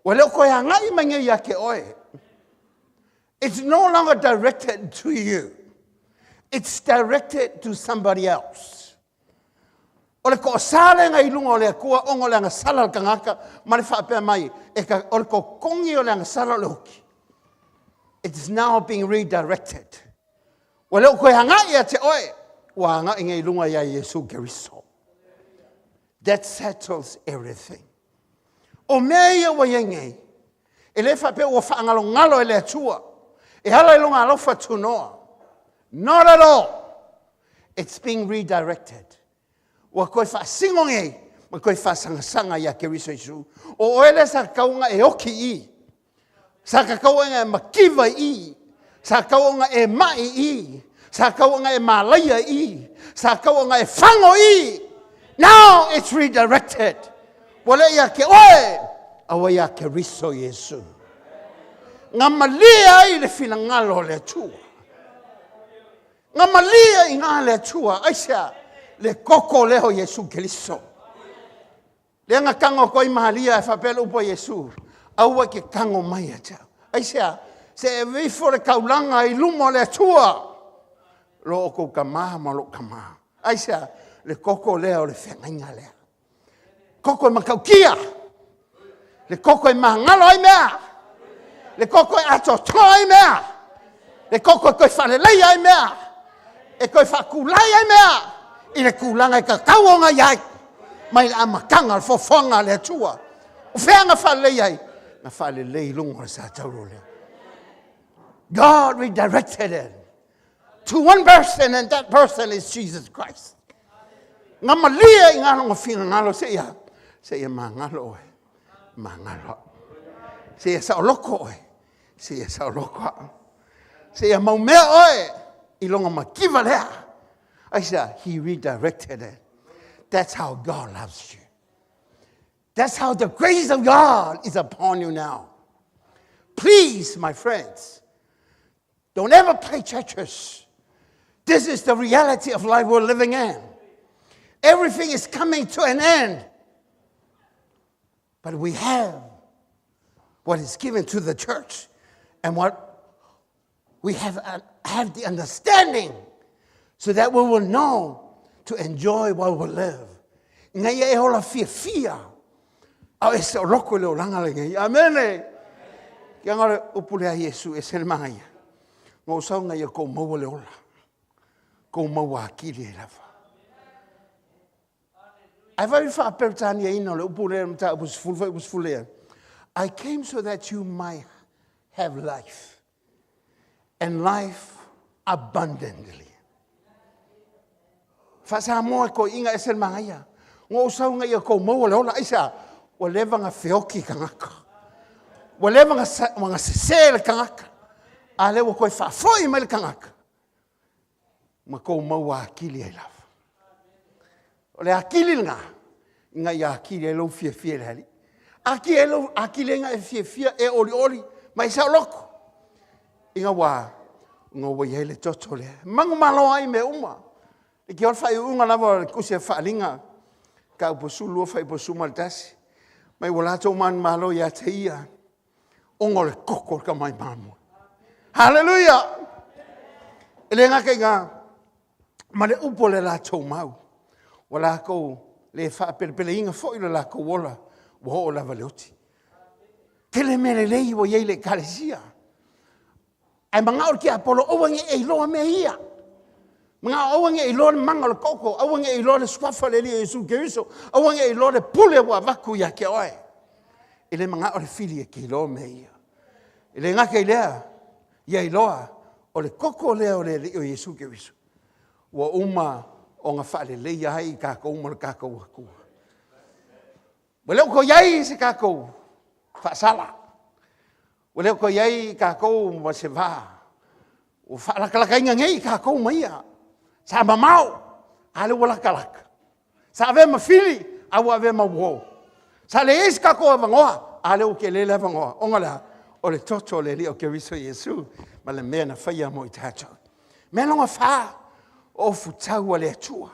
Wale koe hangai mange ia ke oe. It's no longer directed to you. It's directed to somebody else. Ole ko sale ngai lunga ole kua ongo le nga sala kangaka mari fa pe mai e ka ole ko kongi ole nga sala loki. It's now being redirected. Wale ko hanga ia te oe wa nga ngai lunga ya Yesu Keriso. That settles everything. O mea wa yengai ele fa pe o fa ngalo ngalo ele tua e hala lunga lo fa tunoa. Not at all. It's being redirected. Wa koe fa singonge, ma koe fa sanga ya Keriso Yesu. O ele sa kaunga e oki I. Sa kaunga e makiva I. Sa kaunga e mai I. Sa kaunga e malaya I. Sa kaunga e fango I. Now it's redirected. Wale ya ke oe, awa ya Keriso Yesu. Ngamalia I le finangalo le tua. Ngamalia I ngā le tua, aisha le koko leho Yesu Keriso. Le ngā kango koi mahalia e whapelo upo Yesu, aua ke kango mai acha. Aisha, se e vifo le kaulanga I lumo le tua, lo oko kamaha ma lo kamaha. Aisha, le koko leo le whengainga lea. Koko e makaukia. Le koko e mahangalo ai mea. Le koko e ato toa ai mea. Le koko e koe whanelei ai mea. E koe whakulai ai mea. I le kulanga I ka kauonga iai. Mai le amakanga le fofonga le atua. O whenga whalelei ai. Na whalelei lungo le sa tauro lea. God redirected it to one person, and that person is Jesus Christ. Nga malia I ngalo ngofina ngalo se ia mangalo e. Mangalo. Se ia saoloko e. Se ia saoloko. Se ia maumea oe. I longa makiva lea. I said, he redirected it. That's how God loves you. That's how the grace of God is upon you now. Please, my friends, don't ever play churches. This is the reality of life we're living in. Everything is coming to an end. But we have what is given to the church and what we have the understanding so that we will know to enjoy while we live. Ngai e hola fia. Au e se loko le olanga le ngai. Amen. Kia ngare upulea Yesu e sel mangai. Ngau sau ngai e kou maua le ola. Kou maua akili e lava. I came so that you might have life, and life abundantly. Fasa mo ko inga esel mangaya. Ngo usau nga ko mo wala isa. Wala nga feoki kangaka. Wala nga sel kangaka. Ale wo ko fa foi mal kangaka. Mako mo wa akili I love. Ole akili nga ya akili lo fie hali. Akili nga fie e oli mai sa loko. Inga wa ngo yele totole. Mangu malo ai me uma. E ki olfa unga lava kusia falinga. Ka posulu fa posuma tasi. Mai wala to man malo ya teia. Ongo le koko ka mai mamu. Hallelujah. Ele nga ka male upole la to mau. Wala ko le fa pele inga foi la ko wala wo la valoti. Kele mele lei wo yele kalesia. Ai manga ki apolo o wange e lo me ia. Manga o wange e lo manga koko, o wange e lo le swafa le Yesu Keriso, o wange e lo le pule wa vaku ya ke oe. Ele manga o le fili ke lo me ia. Ele nga ke lea ia i loa o le koko le o le Yesu Keriso. Wa uma o nga whale leia hai ka kou mo ka kou aku. Wale ko yai se ka kou whaasala. Wale ko yai ka kou mo se wha. O whaalakalaka inga ngei ka kou maia. Sa mamau, ale wala kalaka. Sa ave mawhili, awu ave mawo. Sa le esi ka kou avangoa, ale o ke lele avangoa. O ngala, o le toto le li o Keriso Yesu, ma le mea na whaia mo I tātou. Mea longa whaa, ofu tau ale atua.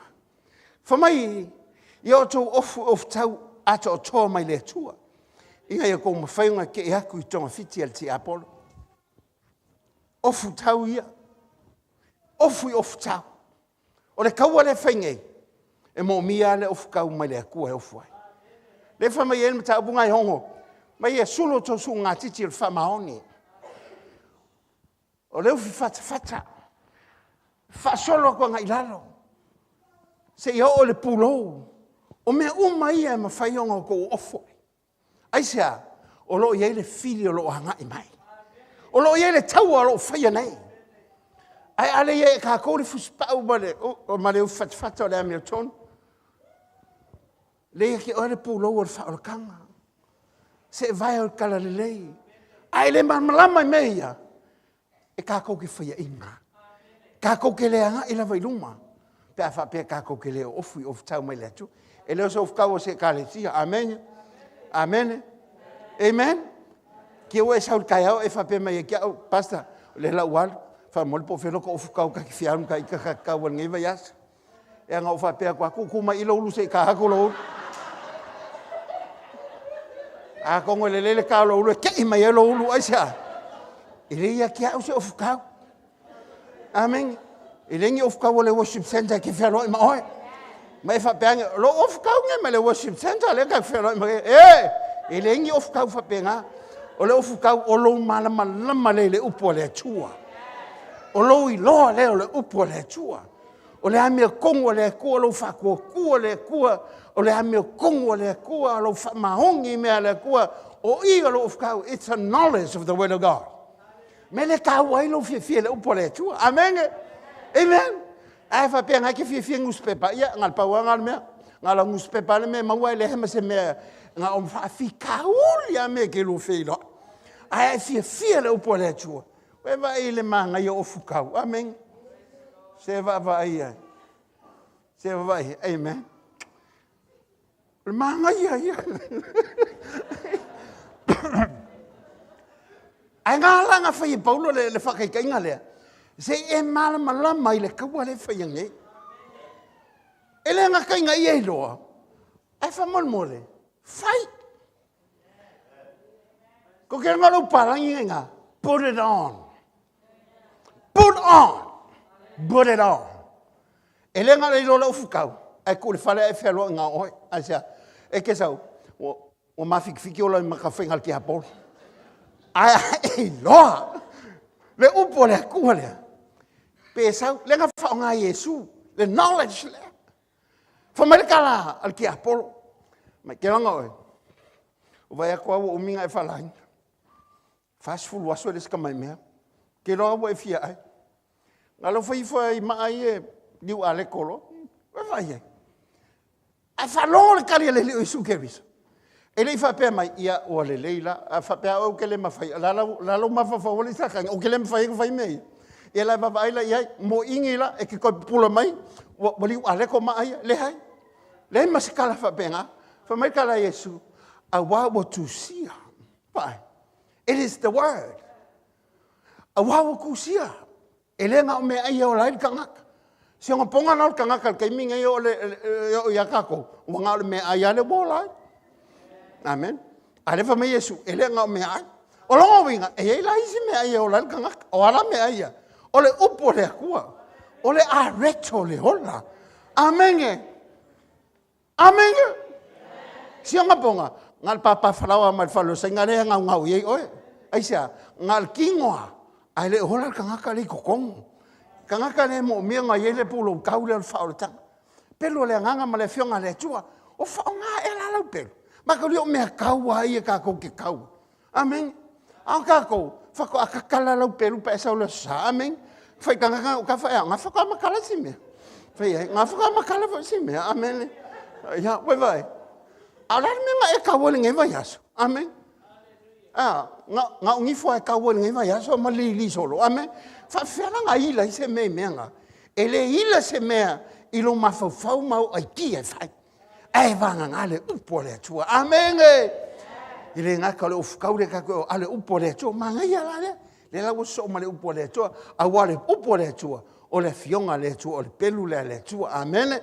Whamai, I o tau ofu tau ato o toa mai le tua. Inga ia kou mawhainga ke e aku I tonga fiti al ti apolo. Ofu tau ia. Ofu I ofu tau. O le kaua le whaingei. E mo mia le ofu kau mai le akua e ofu ai. Le wha mai ene mata abunga I hongo. Mai e sulo to su ngā titi il whamaoni. O le ufi fata. Fa solo ko ngai lalo. Se ia o le pulo. O mea uma ia e mawhaionga ko ofu. Aisea, o lo iei le fili o lo hanga I mai. O lo iei le taua o lo whaia nei. Ai ale iei ka kou le fuspau ma le ufatfata o le Hamilton. Le ia ki o le pulo o le whaolakanga. Se vai o kala le lei. Ai le malama I meia. E ka kou ki whaia inga. Ka kou ke le anga I la vailuma. Pe a whapea ka kou ke le ofu I ofu tau mai le atu. E leo so ofu kau o se ka le tia. Amen. Amen. Amen. Kia ua e saul kai au e whape mai e kia au. Pasta, le lau walu. Wha mole po whelo ka ofu kau ka ki whiarum ka ika ka kau al ngiva yas. E anga o whapea kua kukuma ilo ulu se ka hako lo ulu. A kongo le lele ka lo ulu e kei mai e lo ulu aisa. I le ia kia au se ofu kau. Amen. I le ngi ofu kau o le worship center ki whialo I ma oe. Ma e whapeange, lo ofu kau nge me le worship center le ka whialo I ma oe. E le ingi ofu kau whapenga, o le ofu kau o lo malama le upo le tua. O lo I loa le o le upo le tua. O le amia kongo le kua lo whakua kua le kua. O le amia kongo le kua lo whamahongi mea le kua. O iga lo ofu kau, it's a knowledge of the word of God. Me le kau ai lo fie le upo le tua. Amen. Amen. Ai whapenga ki fie nguspepa. Ia, ngal paua ngal mea. Ngala nguspepa le mea maua le hema se mea. Nga om whaafi kauli a me ke lo whilo. Ai fie le upo le tua. We vai le manga I ofu kau. Amen. Se vai ai. Se vai. Amen. Le manga ia. Ai ngā langa whai paulo le whakaikainga lea. Se e malama I le kaua le whai nge. E le ngā kainga I e loa. Ai whamolmole. Fight. Ko ke ngalo parangi ngā. Put it on. Put on. Put it on. E le ngā reilo lau fukau. Ai ko le whale e whialo ngā oi. Ai sea. E ke sau. O mawhiki o lau makawhengal ki hapol. Ai e loa. Le upo le kua lea. Pe sau. Le ngā whao ngā Yesu. Le knowledge lea. Whamarikala al ki hapol. Mai ke ranga oi. O vai a kua o minga e whalain. Fast food waso le ska mai mea. Ke roa o e fia ai. Ngalo whai mai e liu ale kolo. E vai e. A whalongo le kari le liu isu kewisa. E lei whapea mai ia o le leila. A whapea au ke le mawhai. Lalo mawhawha o le saka. O ke le mawhai ko whai mei. E lai wawaila iai. Mo ingi la e ke koi pula mai. Wa liu ale ko mai le hai. Le masikala whapea ngā. Whamai kala Yesu. A wawa tu sia. Pai. It is the word. A wawa kusia. E le ngā o mea ai o lai kangaka. Si ngā ponga nau kangaka kei minga i o le iakako. O ngā o le mea ai ale wō lai. Amen. A le whamai Yesu. E le ngā o mea ai. O longa winga. E ei lai si mea ai o lai kangaka. O ala mea ai. O le upo le akua. O le areto le hola. Amen. Amen. Si ngā ponga. Ngal papa falawa mal falo sa ngale ngau ye oi aisia ngal kingoa ai le hola kangaka le kokong kangaka le mo mianga ye le pulo kaule fa ta pelo le nganga male fionga le tua o fa nga e la pelo ma ko le me kaua ye ka ko ke kau amen an ka ko fa ko akakala lo pelo pa sa le sa amen fa kangaka o ka fa nga fa ka makala sime fa nga fa ka makala sime amen ya vai ala me e kawole ngai vai aso. Amen. Nga ungi fo e kawole ngai vai aso ma li solo. Amen. Fa fela nga ila se me menga. Ele ila se mea ilo mafau mau ai ki e fai. Ai vanga ngale upo le tua. Amen. Ile nga ka le ufkaule ka ko ale upo le tua ma ngai ala le. Le la so ma le upo le tua. A wale upo le tua. O le fionga le tua o le pelu le tua. Amen.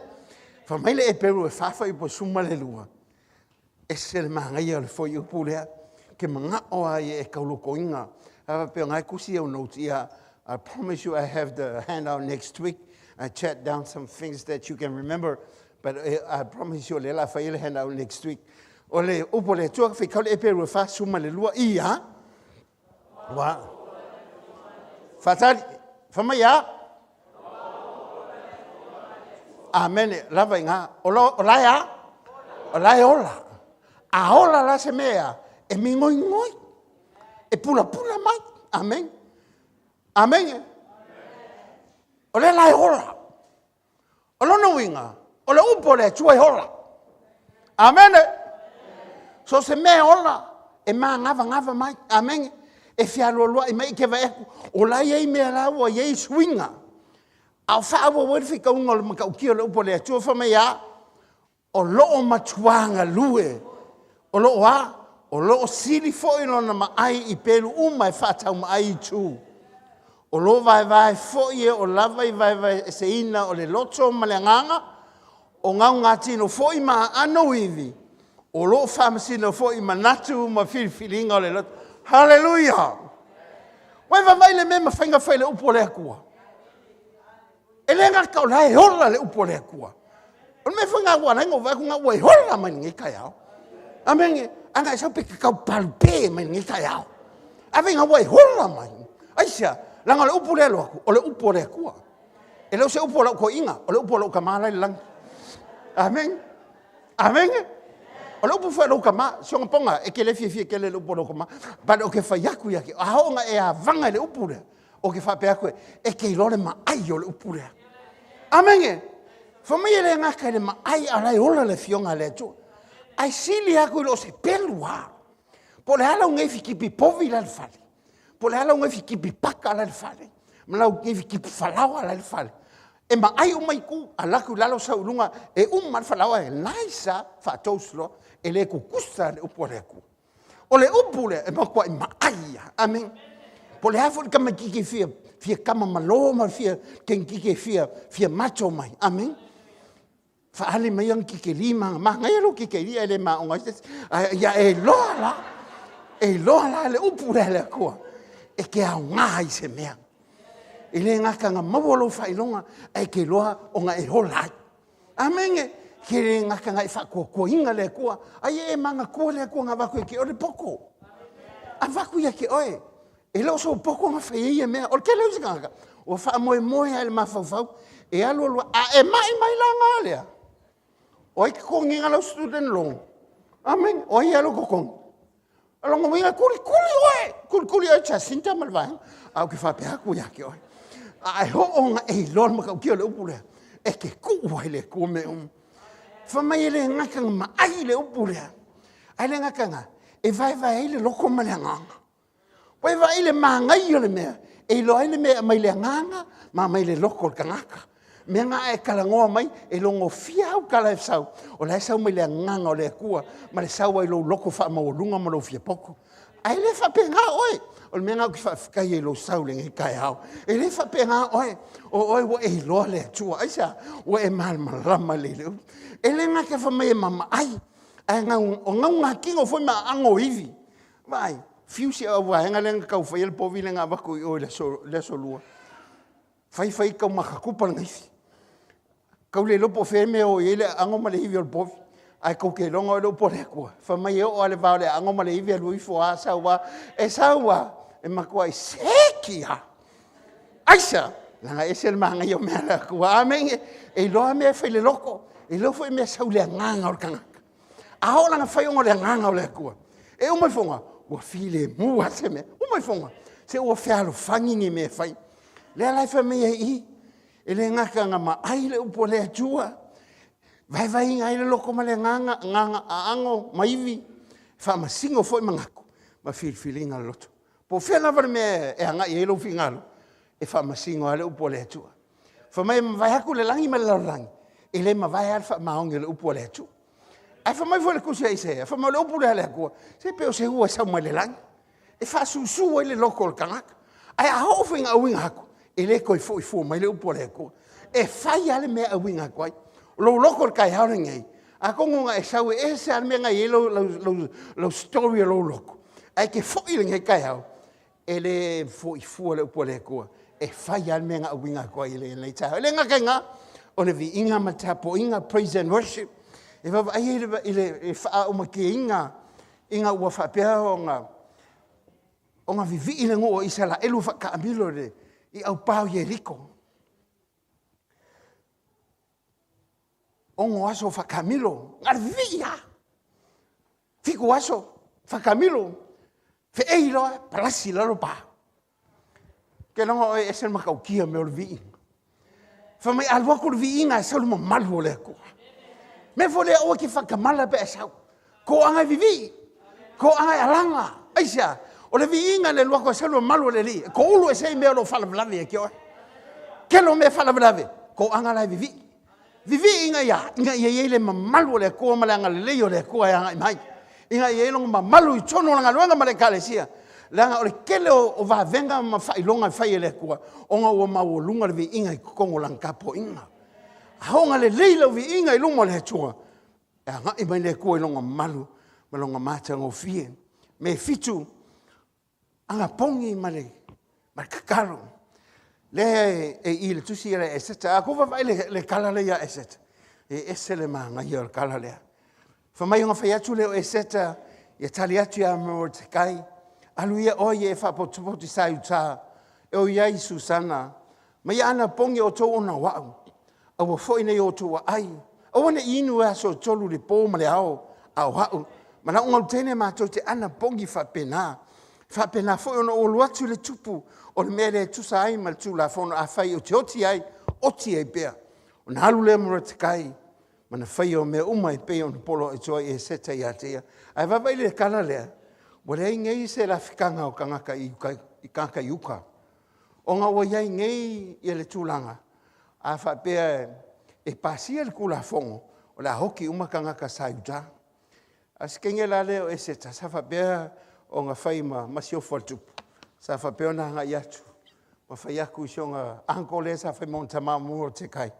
Fa mai le e pelu e fafa i po suma le lua. e se le mangai o le foi upu lea, ke mga o ai e kauloko inga. Hawa peo ngai kusi au notia, I promise you I have the handout next week. I chat down some things that you can remember, but I promise you le la whai le handout next week. O le upo le tua whi kaule e peru wha suma le lua ia. Wa. Whatari, whamai a? Amen, lava inga. O lai a? O lai ola. A ola la se mea, e mingoi ngoi. E pula pula mai. Amen. Amen. O le lai ola. O lono winga. O le upo le tua ola. Amen. So se mea ola, e maa ngava mai. Amen. E fialoa e mai ke vai o lai ei mea lawa ei swinga. Au whaawa warifi kaunga o le makaukia le upo le atua whamai a. O loo matuanga lue. O loo a. O loo sili foi lona maai I pelu uma e whatau maai I tū. O loo vai foi e o lava I vai e se ina o le loto ma le nganga. O ngau ngatino foi ma ano iwi. O loo whamasino foi ma natu ma whiriwhiringa o le loto. Hallelujah! Wai vai le me ma whainga whai le upo le akua. E le ngaka o lai hola le upo le akua. O me whainga ua rengo vai kunga ua hola mai ngi kai au. Amengi, anga e sau peke kau palpe mai ngi kai au. Avenga ua hola mai. Aisia, langa le upo le aku, o le upo le akua. E leo se upo le ko inga, o le upo le kamala le lang. Amen. Amen. O le upo fai lo kama, sionga ponga, e ke le fie ke le upo lo kama. But o ke fai yaku yake, a honga e a vanga le upo le. O ke wha peakue, e ke ilore ma ai o le upulea. Amenge, whamai le ngaka le ma ai alai ola le fionga le tu. Ai sili aku ilo se pelua. Po le hala ungai fikipi povi la le fale. Po le hala ungai fikipi paka la le fale. Malau ungai fikipi falawa la le fale. E ma ai umai ku, alaku lalo sa ulunga, e umar falawa e naisa whatouslo, e le kukusa le upulea ku. O le upulea, e makua e ma ai, amen. Po le hafo kama kike fia kama maloma fia ken kike fia macho mai. Amen. Fa ale mai ang kike lima ma ngai lo kike lia le ma onga ya e lola. E lola le upura le ko. E ke a ngai se mea. E le ngaka nga mawolo fa ilonga e ke loa onga e hola. Amen. Ke le ngaka nga fa ko inga le ko. Ai e manga ko le ko nga ba ko ke o le poko. Avaku ya ke oe. E leo so poko ma fai e mea, o ke leo zikanga, o wha moe ale ma fau, e alo a e mai la ngalea. O i kongi ngalo student loan. Amen, o i alo kokong. Alo ngominga kuli oe, chasinta malvang, au ki whape haku ya ke oe. A e ho onga e lor maka ukia le upulea, e ke kuwa le kume Whamai ele ngakanga ma ai le upulea. Ai le ngakanga, e vai le loko ma le nganga. Wai vai le mangai o le mea. E lo ai le mea mai le nganga, ma mai le loko kangaka. Mea ngā e kalangoa mai, e longo fiau kala e sau. O le sau mai le nganga o le kua, ma le sau ai lo loko wha maolunga ma lo fia poko. Ai le whape ngā oe. O le mea ngā ki whawhikai e lo sau le ngi kai hao. E le whape ngā oe. O oe wa e loa le atua. Aisa, wa e malama le leo. E le ngā ke whamai e mama ai. Ai o ngau ngā kingo foi ma ango iwi. Vai. Fiusi a wahenga lenga kau whai ele povi lenga waku I oe le solua. Whai kau makakupa lenga iwi. Kau le lopo wheme o ele ango ma le hivi o le povi. Ai kau ke longa o le upo le kua. Whamai o ale vau le ango ma le hivi a lui fua saua. E saua. E makua I sekia. Aisa. Langa ese le mahanga I o mea le kua. Amen. E loa mea whai le loko. E loa whai mea sau le nganga o le kangaka. Aho langa whai ongo le nganga o le kua. E umai fonga. Ua file mua se me. Umai fonga. Se ua whialo whangingi me whai. Lea lai whamea I. E le ngaka nga ma ai le upo le atua. Vai ngai le loko ma le nganga a ango maivi. Whama singo foi mangako. Ma whiriwhiringa loto. Po whiana vare me e anga I elo whingalo. E whama singo a le upo le atua. Whamai ma vai haku le langi ma le laurangi. E le ma vai alfa maonge le upo le atua. Ai whamai fo le kusia I se, whamai le upu le hale akua, se peo se hua sau mai le langi. E whasusu ai le loko le kangaka. Ai a hao whinga a winga haku, e le koi fo I fua mai le upu le akua. E whai ale mea a winga haku ai. Lo loko le kai haore ngei, A kongonga e sau e se an menga i lo story lo loko. Ai ke foi le kai au. Ele foi le upole ko. E fai an menga winga ko ile nei ta. Le nga kenga ona vi inga matapo inga praise and worship. E va ai ile fa o ma ke inga ua fa pea onga vivi ile ngo isala elu fa ka amilo le I au pau Yeriko. Ongo aso fa Camilo, ngarvia. Fico aso fa Camilo. Fe eilo palasi lalo pa. Que no es el macauquia me olvi. Fa mai alwa ko vi inga sa mo malvo le ko. Me vole o ki fa kamala pe sa. Ko anga vivi. Ko anga alanga. Aisa. O le vi inga le lo ko sa lo malvo le li. Ko ulo e sei me lo fa la vi ke o. Ke lo me fa la vi. Ko anga la vivi. Vivi inga ia le malu le ko malanga le leo le ko ia mai inga ia lo malu I tono langa longa male kalesia langa o kele o va venga ma fai longa fai le ko onga o ma o lunga vi inga I kongo lang kapo inga honga le leilo vi inga I lunga le tua nga I mai le ko longa malu malonga mata ngo fie me fitu anga pongi male kakaro le il tu si le eseta ko va le kala le ya eseta esele manga yo kala le fa mai nga fa ya tu le eseta ya tali atu ya mo kai alu ya oye fa po ti sai uta o ya Susana mai ana pongi o to ona wa o fo ina yo to wa ai o ne inu a so tolu le po ma le ao a wa mana unga tene ma to te ana pongi fa pena fo ono o luatu le tupu o le mere tu sai mal tu la fono a fai o te oti ai pea o na halu le mora te kai mana fai o me umai pea o polo e toi e seta I atea ai vavai le kala lea wale ai ngei se la fikanga o kangaka I kangaka yuka o nga wa iai ngei I le tūlanga a fa pea e pasia le kula fongo o la hoki uma kangaka sa yuta a skenge la leo e seta sa fa pea o nga fai ma siofo tupu sa fa peona nga yatu ma fai aku songa ankole sa fai monta ma mo te kai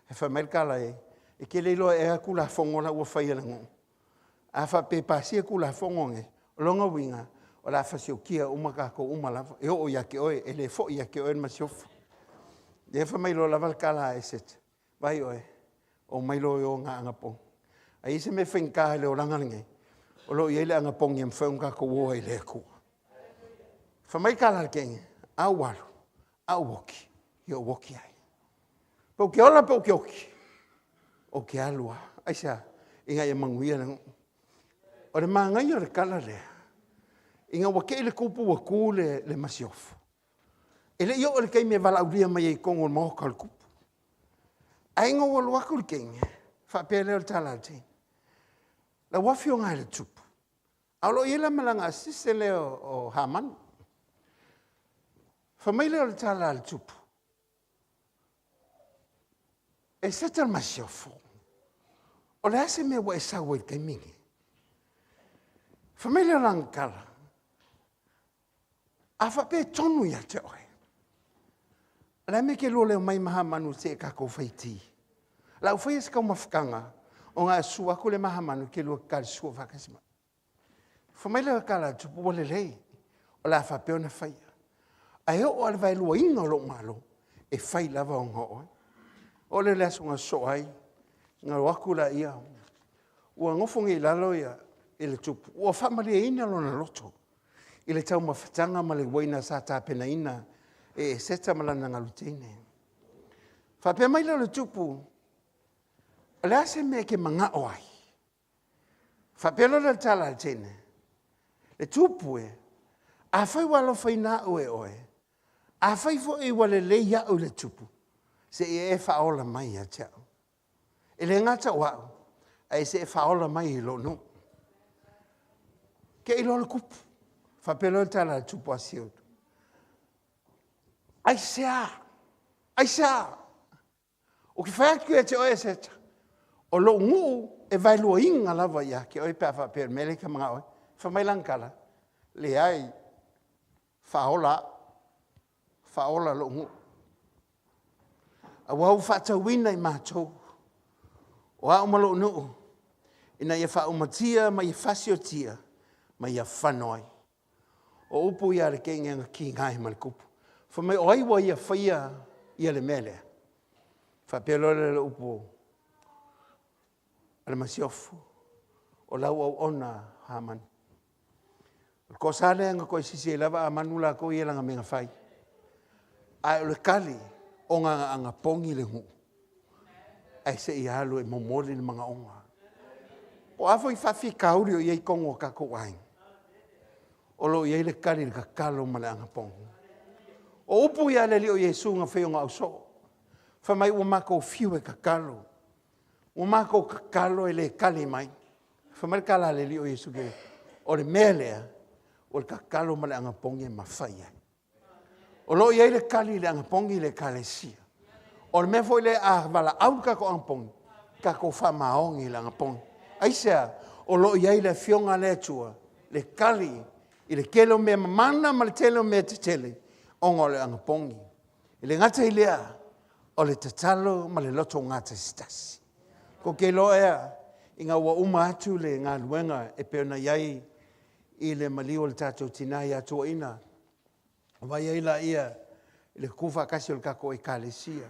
e fa merkala e ke le lo e aku la fongo la wo fai la ngo a fa pe pasi aku la fongo nge longa winga o la fa siokia uma ka ko uma la e o ya ke o e le fo ya ke o ma siofo de fa mai lo la valkala e set vai o mai lo yo nga ngapo ai se me finka le o langa nge o lo yele anga pongi mfenga ko wo ile ku fa mai kala keng awalu awoki yo woki ai po ke ola po ke oki o ke alua aisa inga ye manguia na o le manga yo le kala le inga wa ke le kupu wa ku le masiof ele yo le kai me vala uria mai kongo mo kal kupu ai ngo wo wa ku keng fa pele o talate la wafio nga le tupu alo ila malanga sise le o haman fa mai le tala le tupu e seta masiofo o le ase me wa esa wa ke mingi fa mai le lankala a fa pe tonu ya te oi la me ke lo le mai maha manu se ka ko faiti la u fai ska mafkanga o nga sua ko le maha manu ke lo ka sua vakasima fa mai le kala tupu wale lei o la fa peona fai ai o al vai lo inga lo malo e fai lava o le laso nga so ai nga wakula ia o ngofongi lalo ia ele tupu o fa mali ina lo na loto ile tau mafatanga male waina sa ta pena ina e seta malana nga lutine fa pe mai le tupu la se me ke manga oai fa pe lo le tala tene le tupu a fai walo fai na oe a fai fo e wale le ya o le tupu se e fa ola mai a tau e le ngata wa ai se fa ola mai lo no ke ilo le kupu fa pe lo tala le tupu a siu ai sa o ki fai atu e te oe seta o lo ngu e vai lo inga lava ia ke oi pa fa pe mele ka mga oe fa mai lankala le ai faola lo ngu a wau fa ta wina I mato o a malo no ina ia whaumatia ma ia whasiotia ma ia whanoi. O upu ia le kenga ki ngai ma le kupu. Whamai o aiwa ia whaia ia le mele. Whapelole le upu. Ale masiofu. O lau au ona haman. Ko sale nga ko sisi e lava a manula ko ia langa menga whai. Ai o le kali o nga anga pongi le hu. Ai se i halu e momoli le mga onga. O afo i whawhi kauri o iei kongo kako wain. O lo iei le kari le kakalo ma le anga pongi. O upu ia le li o Yesu nga whionga au so. Whamai ua mako fiu e kakalo. Ua mako kakalo e le kali mai. Whamai kala le li o Yesu ke o le melea o le kakalo ma le anga pongi e mawhaia. O lo iei le kali le anga pongi le kalesia. O le mefo le a wala au kako anga pongi. Kako whamaongi le anga pongi. Aisea, o lo iei le fionga le tua, le kali, i le kelo mea mana ma le telo mea te tele, ongo le anga pongi. I le ngata i lea, o le tatalo ma le loto ngata stasi. Ko ke lo ea, i ngā ua uma atu le ngā luenga e peona iai, i le malio le tātou tinai atua ina. Vai iei la ia, i le kufa kasi o le kako e kālesia.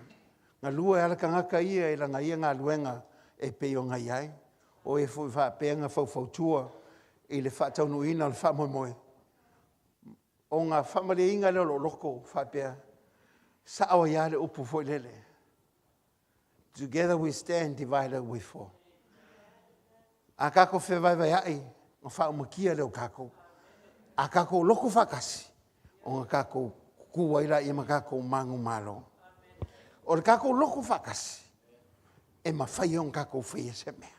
Ngā lua e alaka ngaka ia, i la ngā ia ngā luenga e peo ngā iai. O e fui whapenga whautua i le whaataunu ina le whamoemoe. O ngā whamare inga leo loko whapea. Sa awa ia le upu fwoi lele. Together we stand, divided we fall. A kako whewaiwai ai, o whaumakia leo kako. A kako loko whakasi, o ngā kako kuwaira i ma kako mangu malo. O le kako loko whakasi, e ma whai on kako whai se mea.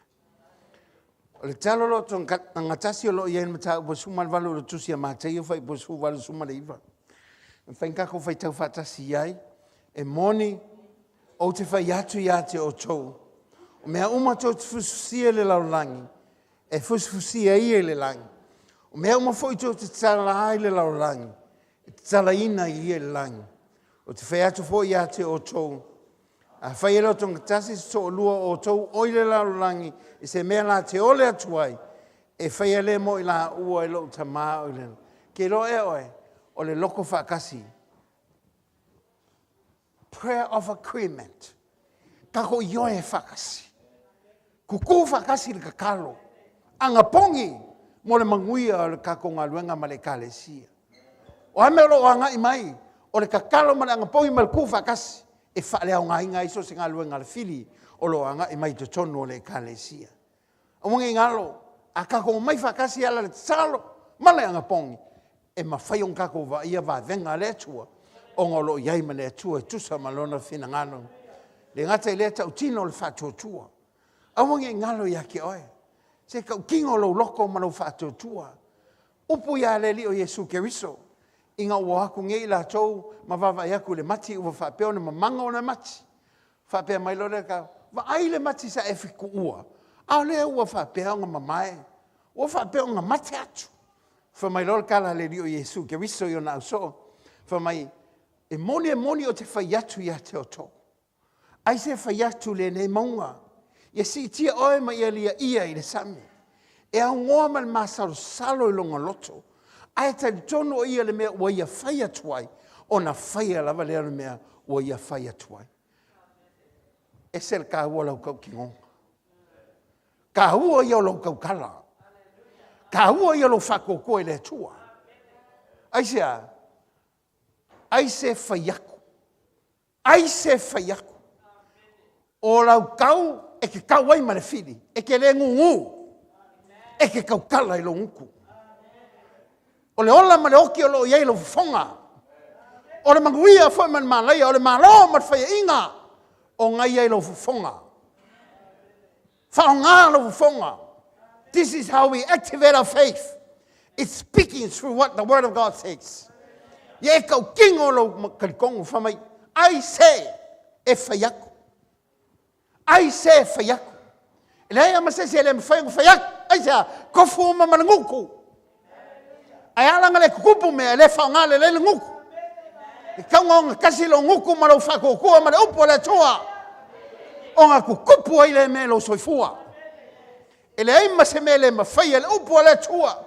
O le talo lo ton ngatasi o lo ia in mata bo suma valu lo tusia mata ia fai bo su valu suma le iva. Fai kako fai tau fatasi ai e moni o te fai atu ia te o tou. O mea uma tau te fusia le laulangi e fusia ia le langi. O mea uma foi tau te tala ai le laulangi e te tala ina ia le langi. O te fai atu foi ia te o tou. A whai elo tonga tasi so lua o tau oile laulangi i se mea la te ole atuai e whai ele mo i la ua e lo ta maa o le. Ke lo e oe o le loko whakasi. Prayer of agreement. Kako ioe whakasi. Kuku whakasi le kakalo. Anga pongi mo le manguia o le kako ngā luenga ma le kalesia. O amelo o anga i mai o le kakalo ma le anga pongi ma le ku whakasi. E whaalea o ngā inga iso se ngā luenga le fili o lo anga i mai te tono le kalesia. O mungi ngalo, a kako mai whakasi ala le tsalo, male anga pongi, e ma whai on kako wa ia wa venga le tua, o ngolo iai ma le tua, tusa malona fina ngalo. Le ngata i le tau tino le whatua tua. O mungi ngalo ia ki oe, se kau kingo lo loko ma lo whatua tua. Upu ia le li o Yesu Keriso, inga ua aku ngei la tau, ma wawa iaku le mati ua whapeo na mamanga o na mati. Whapea mai lore ka, wa ai le mati sa efiku ua. Ao lea ua whapeo nga mamae, ua whapeo nga mati atu. Whamai lore kala le rio Yesu, ke riso i o na uso. Whamai, e moni o te whai atu ia te o tō. Ai se whai atu le nei maunga. Ia si tia oe ma ia lia ia i le sami. E au ngoa ma le masaro salo i longa loto. Ai tari tono o ia le mea ua ia whai atuai. O na whai a lava lea le mea ua ia whai atuai. E se le ka hua lau kau ki ngonga. Ka hua ia lau kau kala. Ka hua ia lau whako koe le tua. Ai se whai aku. Ai se whai aku. O lau kau e ke kau ai ma le whiri. E ke le ngungu. E ke kau kala i lo nguku. O le ola ma le oki o lo iei lo fonga. O le manguia foi man malaya, o le malo ma whai inga. O ngai iei lo fonga. Whaonga lo fonga. This is how we activate our faith. It's speaking through what the Word of God says. Ye kau kingo lo kalikongo whamai. Ai se e whaiaku. Ai se e whaiaku. E lei ama se le whaiaku. Ai se a kofu ma mananguku. Ai alanga le kukupu mea le whaonga le nguku. I kaunga kasi lo nguku ma lo whakokua ma le upo le toa. O ngā kukupu ai le me lo soifua. E le ai masemele mawhaia le upo le tua.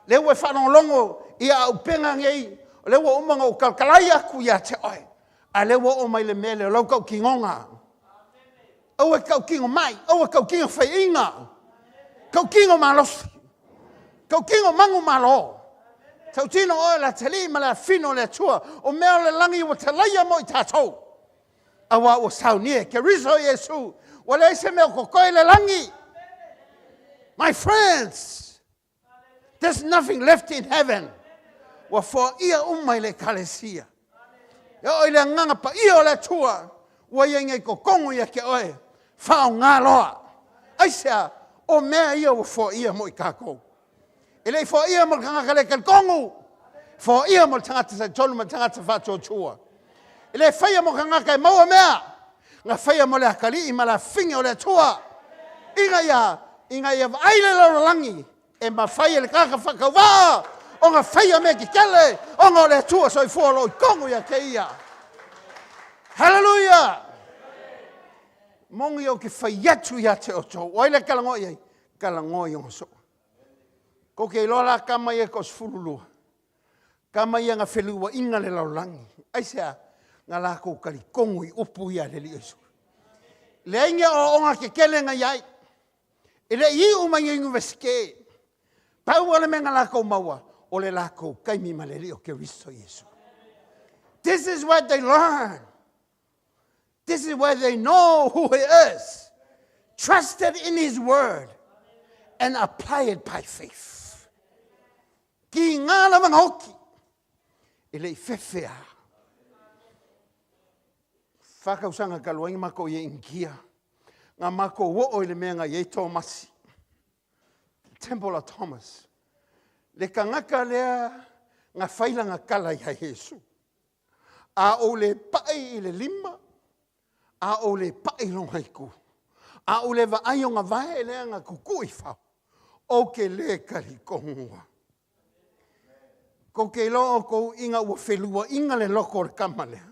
Le ue whanonglongo ia au penga ngei. Le ue umanga o kalkalai aku ia te oe. A le ue o mai le mele lau kau kingonga. Au e kau kingo mai. Au e kau kingo whaiinga. Kau kingo malosi. Kau kingo mangu malo. Tau tino oe la tali ma la fino le tua. O mea le langi wa talaia mo I tātou. Awa o Sauniga ke riso Yesu. Wale se mea kokoi le langi. My friends, there's nothing left in heaven. Wa for ia umai le kalesia. Ya oi le nganga pa ia o le tua. Wa yengai ko kongo ia ke oe. Whao ngā loa. Aisea, o mea ia wa for ia mo I kako. Ele for ia mo kanga le kongo. For ia mo tangata sa tonu mo tangata whato tua. Ele whaia mo kanga kai maua mea. Nga whaia mo le akali I mala fingi o le tua. Inga ia aile lau langi. E ma whaia le kaka whakawaa. O nga whaia me ki kele. O nga le tua soi fualo I kongo ia ke ia. Hallelujah. Mongi o ki whaiatu ia te oto. Waile kalangoi ei. Kalangoi o so. Ko ke lola kama ia ko sfululua. Kama ia nga whelua inga le lau langi. Aisea. Nga lako kari kongo I upu ia le li oisu. Le inga o onga ke kele nga iai. Ele I umangi ingu veske. Pau ala menga lako maua. O le lako kaimi ma le li o ke riso Yesu. This is what they learn. This is where they know who He is. Trusted in His word. And apply it by faith. Ki ngā lawanga hoki. Ele I whewhea. Whakausanga kaluangi mako I ingia. Ngā mako wo le mea ngā Ye Tomasi. Temple of Thomas. Le kangaka lea ngā whailanga kala I Yesu. A o le pai I le lima. A o le pai longa iku. A o le vaai o ngā vae lea ngā kuku I whao. O ke le kari konga. Ko ke lo ko inga ua whelua inga le loko o kama lea.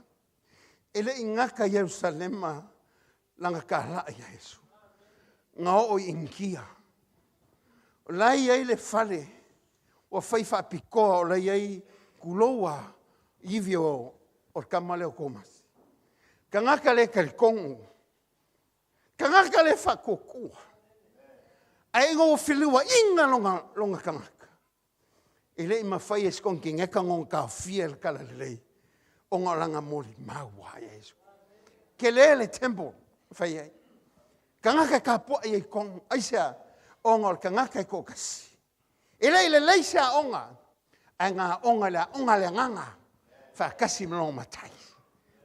Ele ingaka Yerusalema langa ka hala I Yesu. Nga o ingia. O lai ei le fale. O whaifa pikoa o lai ei kuloa iwi o kama leo komas. Ka ngaka le karikongo. Ka ngaka le whakokua. Ai ngo whelua inga longa ka ngaka. Ele I mawhai e skon ki ngeka ngon ka whia le kala le lei. O ngā langa mori maua Yesu. Ke le temple, whai ei. Ka ngaka ka pua I kong, aisea, o ngā ka ngaka I kokasi. E le leisa onga, ai ngā onga le nganga, wha kasi mlong matai.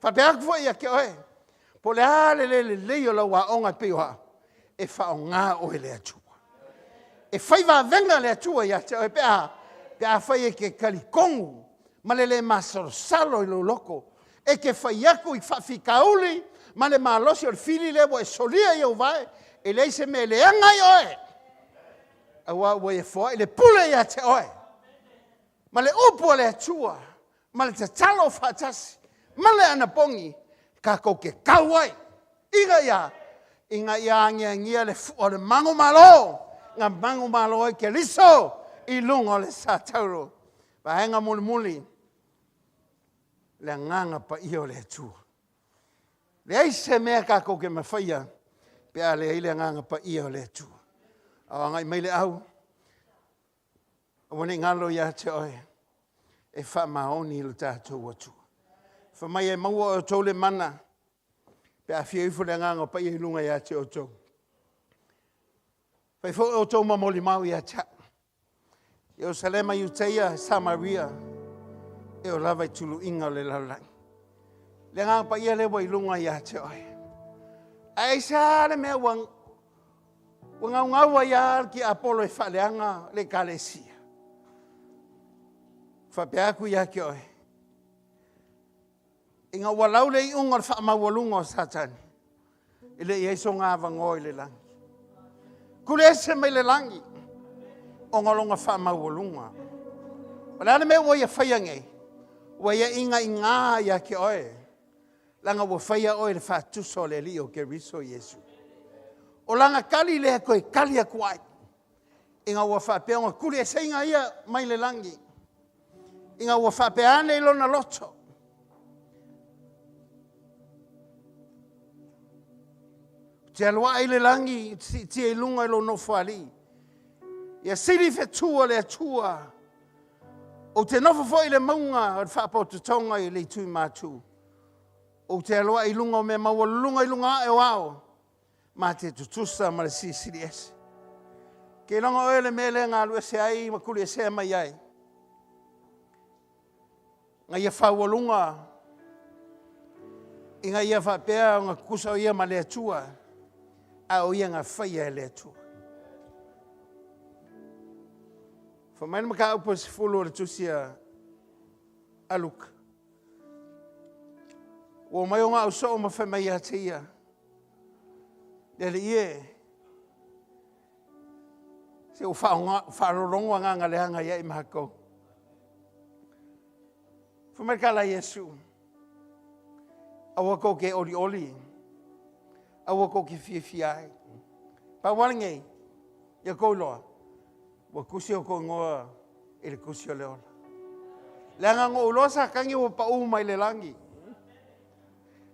Wha peak fua ia ke oe, po le ale le leo la wa onga peoha, e wha o ngā oe le atua. E whai wa venga le atua ia te oe pea whai e ke kalikongu, ma le masoro salo I lo loko, e ke whai aku I whawhikauli, ma le malosi o le fili lewa e solia I au vai, e le se me le anga I oe. Awa ua e fua, e le pule ia te oe. Ma le upu le atua, ma le te talo whatasi, ma le anapongi, ka kou ke kauai. Inga ia ngia le o le mango malo, ngā mango malo I ke liso, I lunga le satauro. Wahenga muli, le nganga pa I o le atua. Le aise mea ka kou ke mawhaia, pea le ile nganga pa I o le atua. Awa ngai mai le au. Awane ngalo ia te oe. E wha maoni lo tātou atua. Wha mai e maua o tau le mana. Pea whia ufu le nganga pa I lunga ia te o tau. Whai fo o tau mamoli mau ia ta. Jerusalema Iuteia, Samaria. E o lava I tulu inga le laulai. Le nganga pa I le wa I lunga ia te oe. Aisa le mea wang. Wangaungawa ia ki Apolo e whaleanga le kalesia. Whapeaku ia ki oe. Inga walau le I unga le whaamawalunga o satani. Ile I eiso ngā wangoi le langi. Kule ese mai le langi. O ngalonga whaamawalunga. Wala me wa ia whaiange. Wa ia inga I ngā ia ki oe. Langa wa whaia oe le whaatuso le li o ke riso Yesu. O langa kali le koe kali aku ai. Inga ua whapea ngā kuri e seinga ia mai le langi. Inga ua whapea ane ilona loto. Te alua i le langi, tia i lunga ilo no whali. Ia siri whetua le atua. O te nofo fo i le maunga, o te whapo te tonga i le tui mātu. O te alua i lunga o me maua lunga i lunga e wao. Ma te tutusa ma le siri ese. Ke longa oe le mele ngā lua se ai, ma kuri e se mai ai. Nga ia whaua lunga. Inga ia whapea o ngā kusa o ia ma le atua. A o ia ngā whaia e le atua. Whamaina maka upo si fulu o le tusia aluka. O mai o ngā uso o ma whamai a te ia. Lele ie. Se o wharorongo ngā ngā leanga ia i mahako. Whamai ka la Yesu. Awa ko ke oli oli. Awa ko ki fiai. Pa walinge, ia kouloa. Wa kusi o ko ngoa, ele kusi o leola. Leanga ngo uloa sa kangi o pa mai le langi.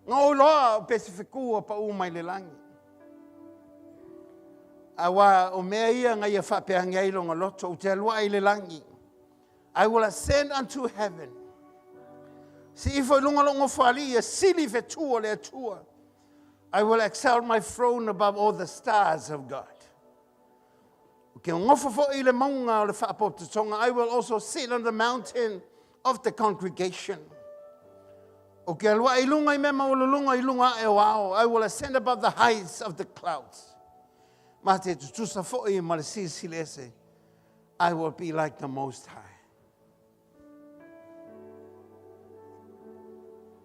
Ngo uloa o pesifiku o pa mai le langi. Awa o mea ia nga ia whapea ngai longa loto o te alua i le langi. I will ascend unto heaven. Si ifo ilunga longa whali ia sili fetua le atua. I will exalt my throne above all the stars of God. Ke ngofo i le maunga o le whaapotatonga, I will also sit on the mountain of the congregation. O ke alua i lunga i me maululunga i lunga e wao, I will ascend above the heights of the clouds. Ma te tutusa fo'i ma le silese, I will be like the Most High.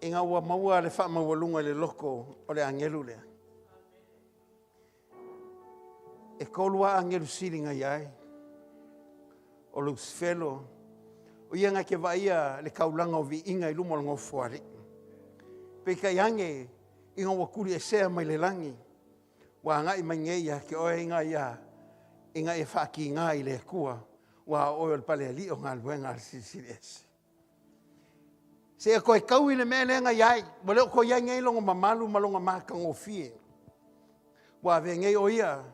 Inga ua maua le wha mawalunga le loko o le angelu lea. E kolua angelu siringa iai. O Lucifelo. O ianga ke vaia le kaulanga o vi inga i lumo lango fuari. Peka iange inga wakuri e sea mai le langi. Wa ngai mai ngeia ke oe inga ia. Inga e whaki inga i le kua. Wa oe pale ali o ngā luenga al sisiresi. Se e koe kau i le mea lenga iai, wa leo koe iai ngei longa mamalu malonga maka ngofie. Wa ve ngei o ia,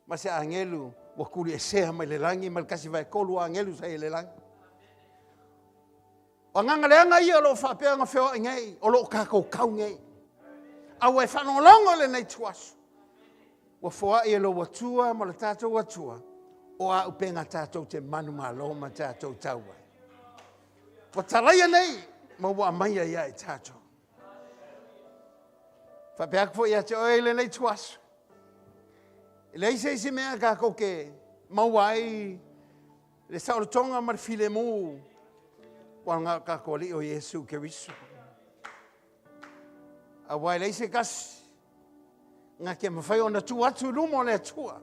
ma se angelu, wa kuri e sea mai le langi, ma le kasi vai kolu a angelu sa i le langi. O nganga leanga ia lo whapea ngā wheo i ngei, o lo kako kau ngei. A wai whanolongo le nei tuasu. Wa whoa i lo watua, ma le tātou watua, o a upenga tātou te manu malo ma tātou taua. Wa talaia nei, ma wa mai ia e tato. Fa peak fo ia te oele nei tuasu. Le ise mea ka koke mawai le sautonga mar file mu wa nga ka ko li o Yesu ke wisu. A wai le ise kas nga ke mafai ona tu atu lumo le tua.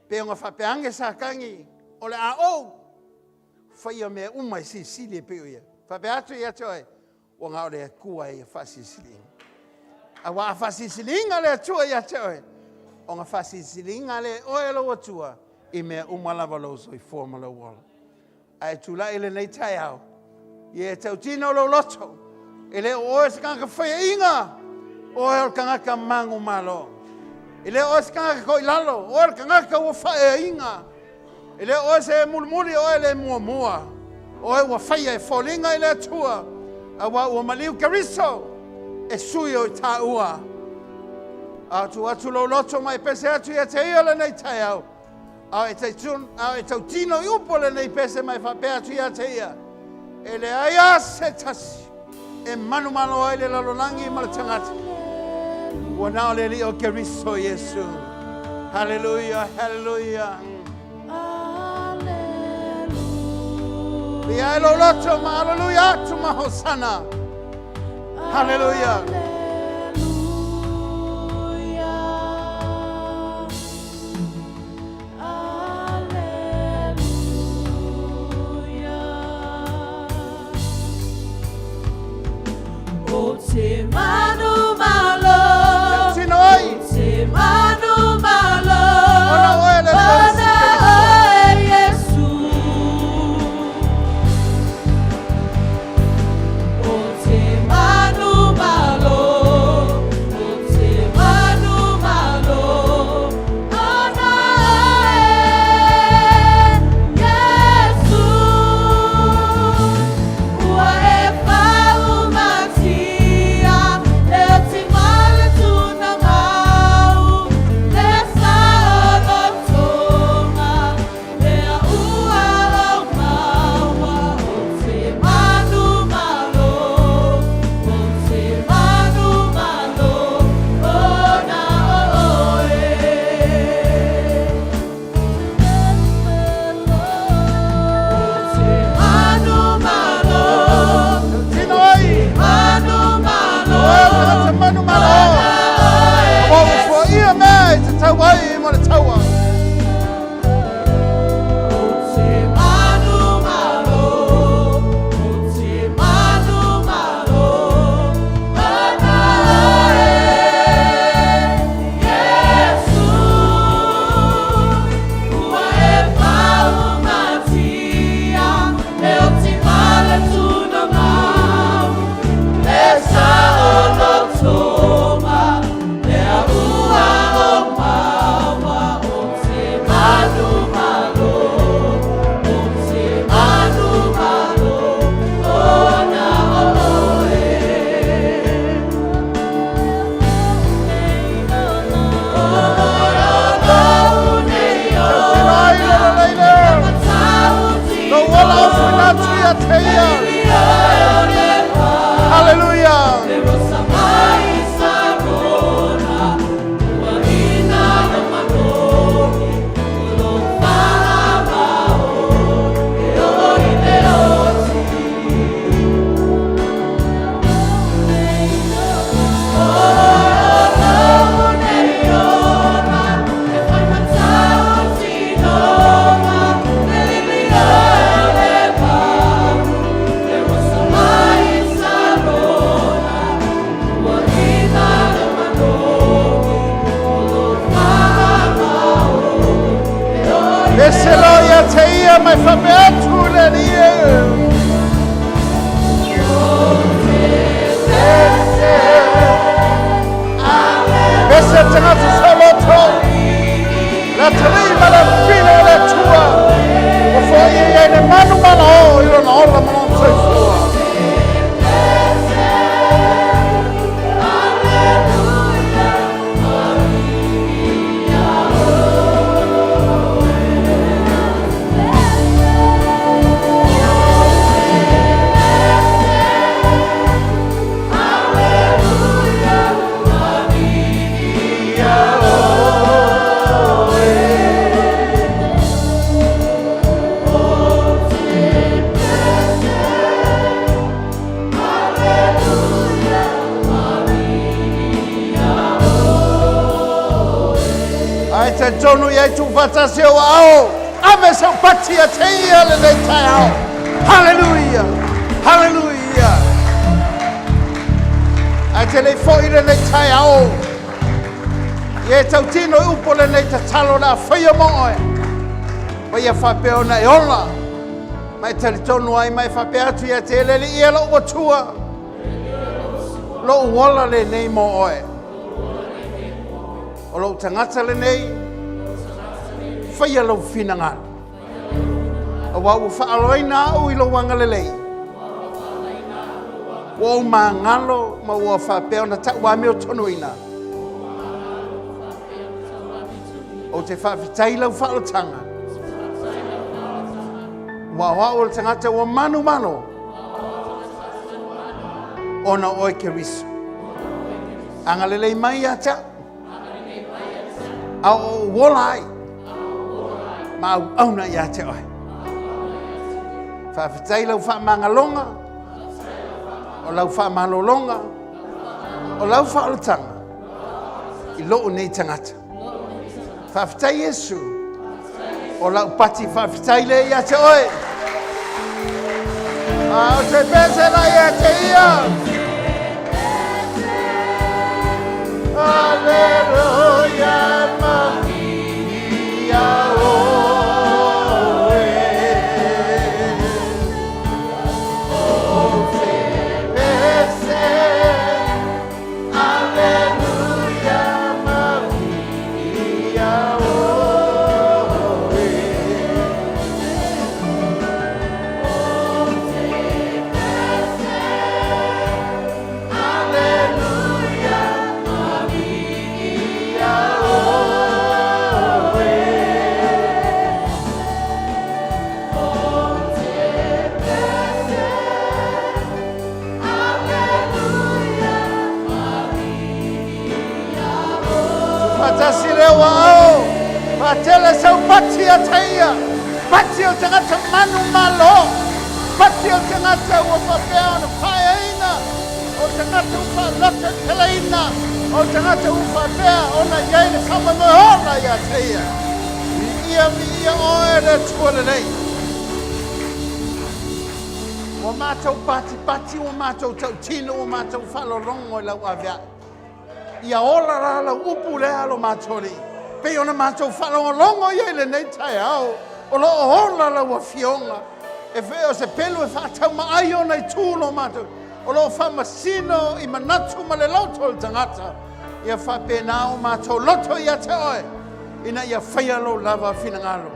Pe nga fa peange sa kangi o le a o fai me umai si le pe ia. Fa beato ia toi o nga le kua ia fasi siling. A wa fasi siling ale tua ia toi. O nga fasi siling ale o elo tua i me umalava lo so i formula wall. Ai tula ile nei tai au. Ye tau tino lo loto. Ele o es ka fai inga. O el ka mangu malo. Ele o es ka ko ilalo. O el ka o fai inga. Ele o se mulmuli o ele mua. O e wa whaia e wholinga i le atua. A wa ua maliu kariso. E sui o i tā ua. A tu atu lo loto mai pese atu i te ia le nei tai au. A e tau tino i upo le nei pese mai whape atu i te ia. E le aia se tasi. E manu malo ai le lalonangi ma le tangata. Ua nao le li o kariso Yesu. Hallelujah, hallelujah. Ia lo loto ma hallelujah tu ma Hossana. Hallelujah. O te manu malo. Te manu malo. Ona oele. te tonu ia tu fata se o ao. Ave se patia te ia le nei tai ao. Hallelujah. Hallelujah. A te le foi le nei tai ao. Ia tau tino upo le nei te talo na whaia moe. Wa ia whapeo na e ola. Mai te le tonu ai mai whapea atu ia te lele ia lo ua tua. Lo uola le nei mo oe. O lo tangata le nei. Whaia lo whina ngā. A wau whaaloina au I lo wanga le lei. Wau mā ngalo ma ua whapeo na tau wa meo tonu ina. O te whawhitai lau whaalotanga. Wau le tangata wa manu mano. Ona oe ke risu. Anga le lei mai ata. Au wola ai. Ma au na ia te oi. Whawhitai lau whaamangalonga. O lau whaamalolonga. O lau whaalotanga. I loo nei tangata. Whawhitai Yesu. O lau pati whawhitai le ia te oi. O te pese la ia te ia. Alleluia Maria oe. O te pese. Alleluia Maria oe. O te pese. Alleluia Maria oe. O te pese. Alleluia Maria oe. Fatasi leo ao. Fatele sau pati a teia. Pati o tangata manu malo. Pati o tangata ua whapea ona whaeina. O tangata uwha lata keleina. O tangata uwha pea ona iaile whamanohona ia teia. Mi ia oe le tuole nei. O mātou pati, o mātou tau tino, o mātou whalorongo I lau awea. Ia ola rā lau upu lea lo mātori. Pei ona mātou whalongolongo ia le nei tai au. O lo ola lau a fionga. E wheo se pelu e whātau ma ai ona I tūlo mātou. O lo whamasino I manatu ma le loto I tangata. Ia whapena o mātou loto ia te oe. Ina ia whaia lo lava whinangalo.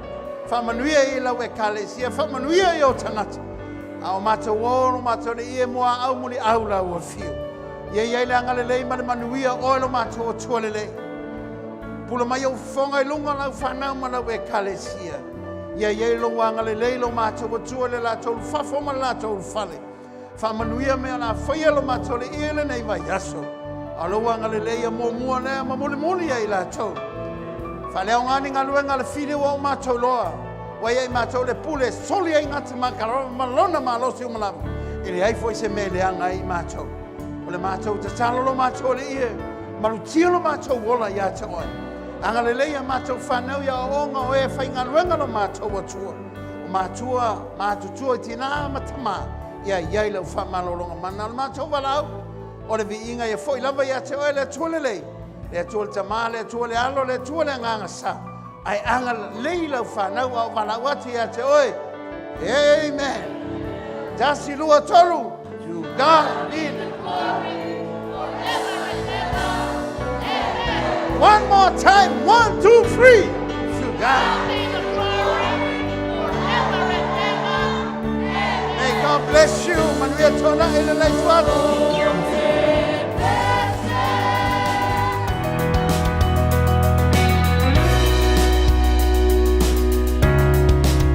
Whamanuia I lau e kālesia. Whamanuia I o tangata. A o mātou oro mātou le ia mua au muli au lau a whio. Ia iai le angale lei mani manuia oe lo mātou o tuale lei. Pula mai au whonga I lunga lau whanau ma lau e kālesia. Ia iai lo angale lei lo mātou o tuale la tolu whafo ma la tolu whale. Whamanuia mea la whaia lo mātou le ia le nei vai aso. A lo angale lei a mua lea ma muli ai la tolu. Whaleo ngani ngaluenga le while o mātou loa. Wai ai mātou le pule soli ai ngati makaroma malona malosi umalawa. Ili ai foi se me leanga ai mātou. O le mātou te talo lo mātou le ie. Malutia lo mātou wola ia te oe. Anga le leia mātou whanau ia onga o e whaingaluenga lo mātou atua. O mātou tua I tina matama. Ia iai lau whamalolonga mana lo mātou walau. O le vi inga ia foi lava ia te oe le tua le lei. Le tua le tama, le tua le alo, le tua le nganga sa. Ai anga leila whanau au walawati a te oe. Amen. Tasi lua tolu. To God be the glory forever and ever. Amen. One more time. 1, 2, 3. To God be the glory forever and ever. Amen. May God bless you. Manuia tona ele lai tualo.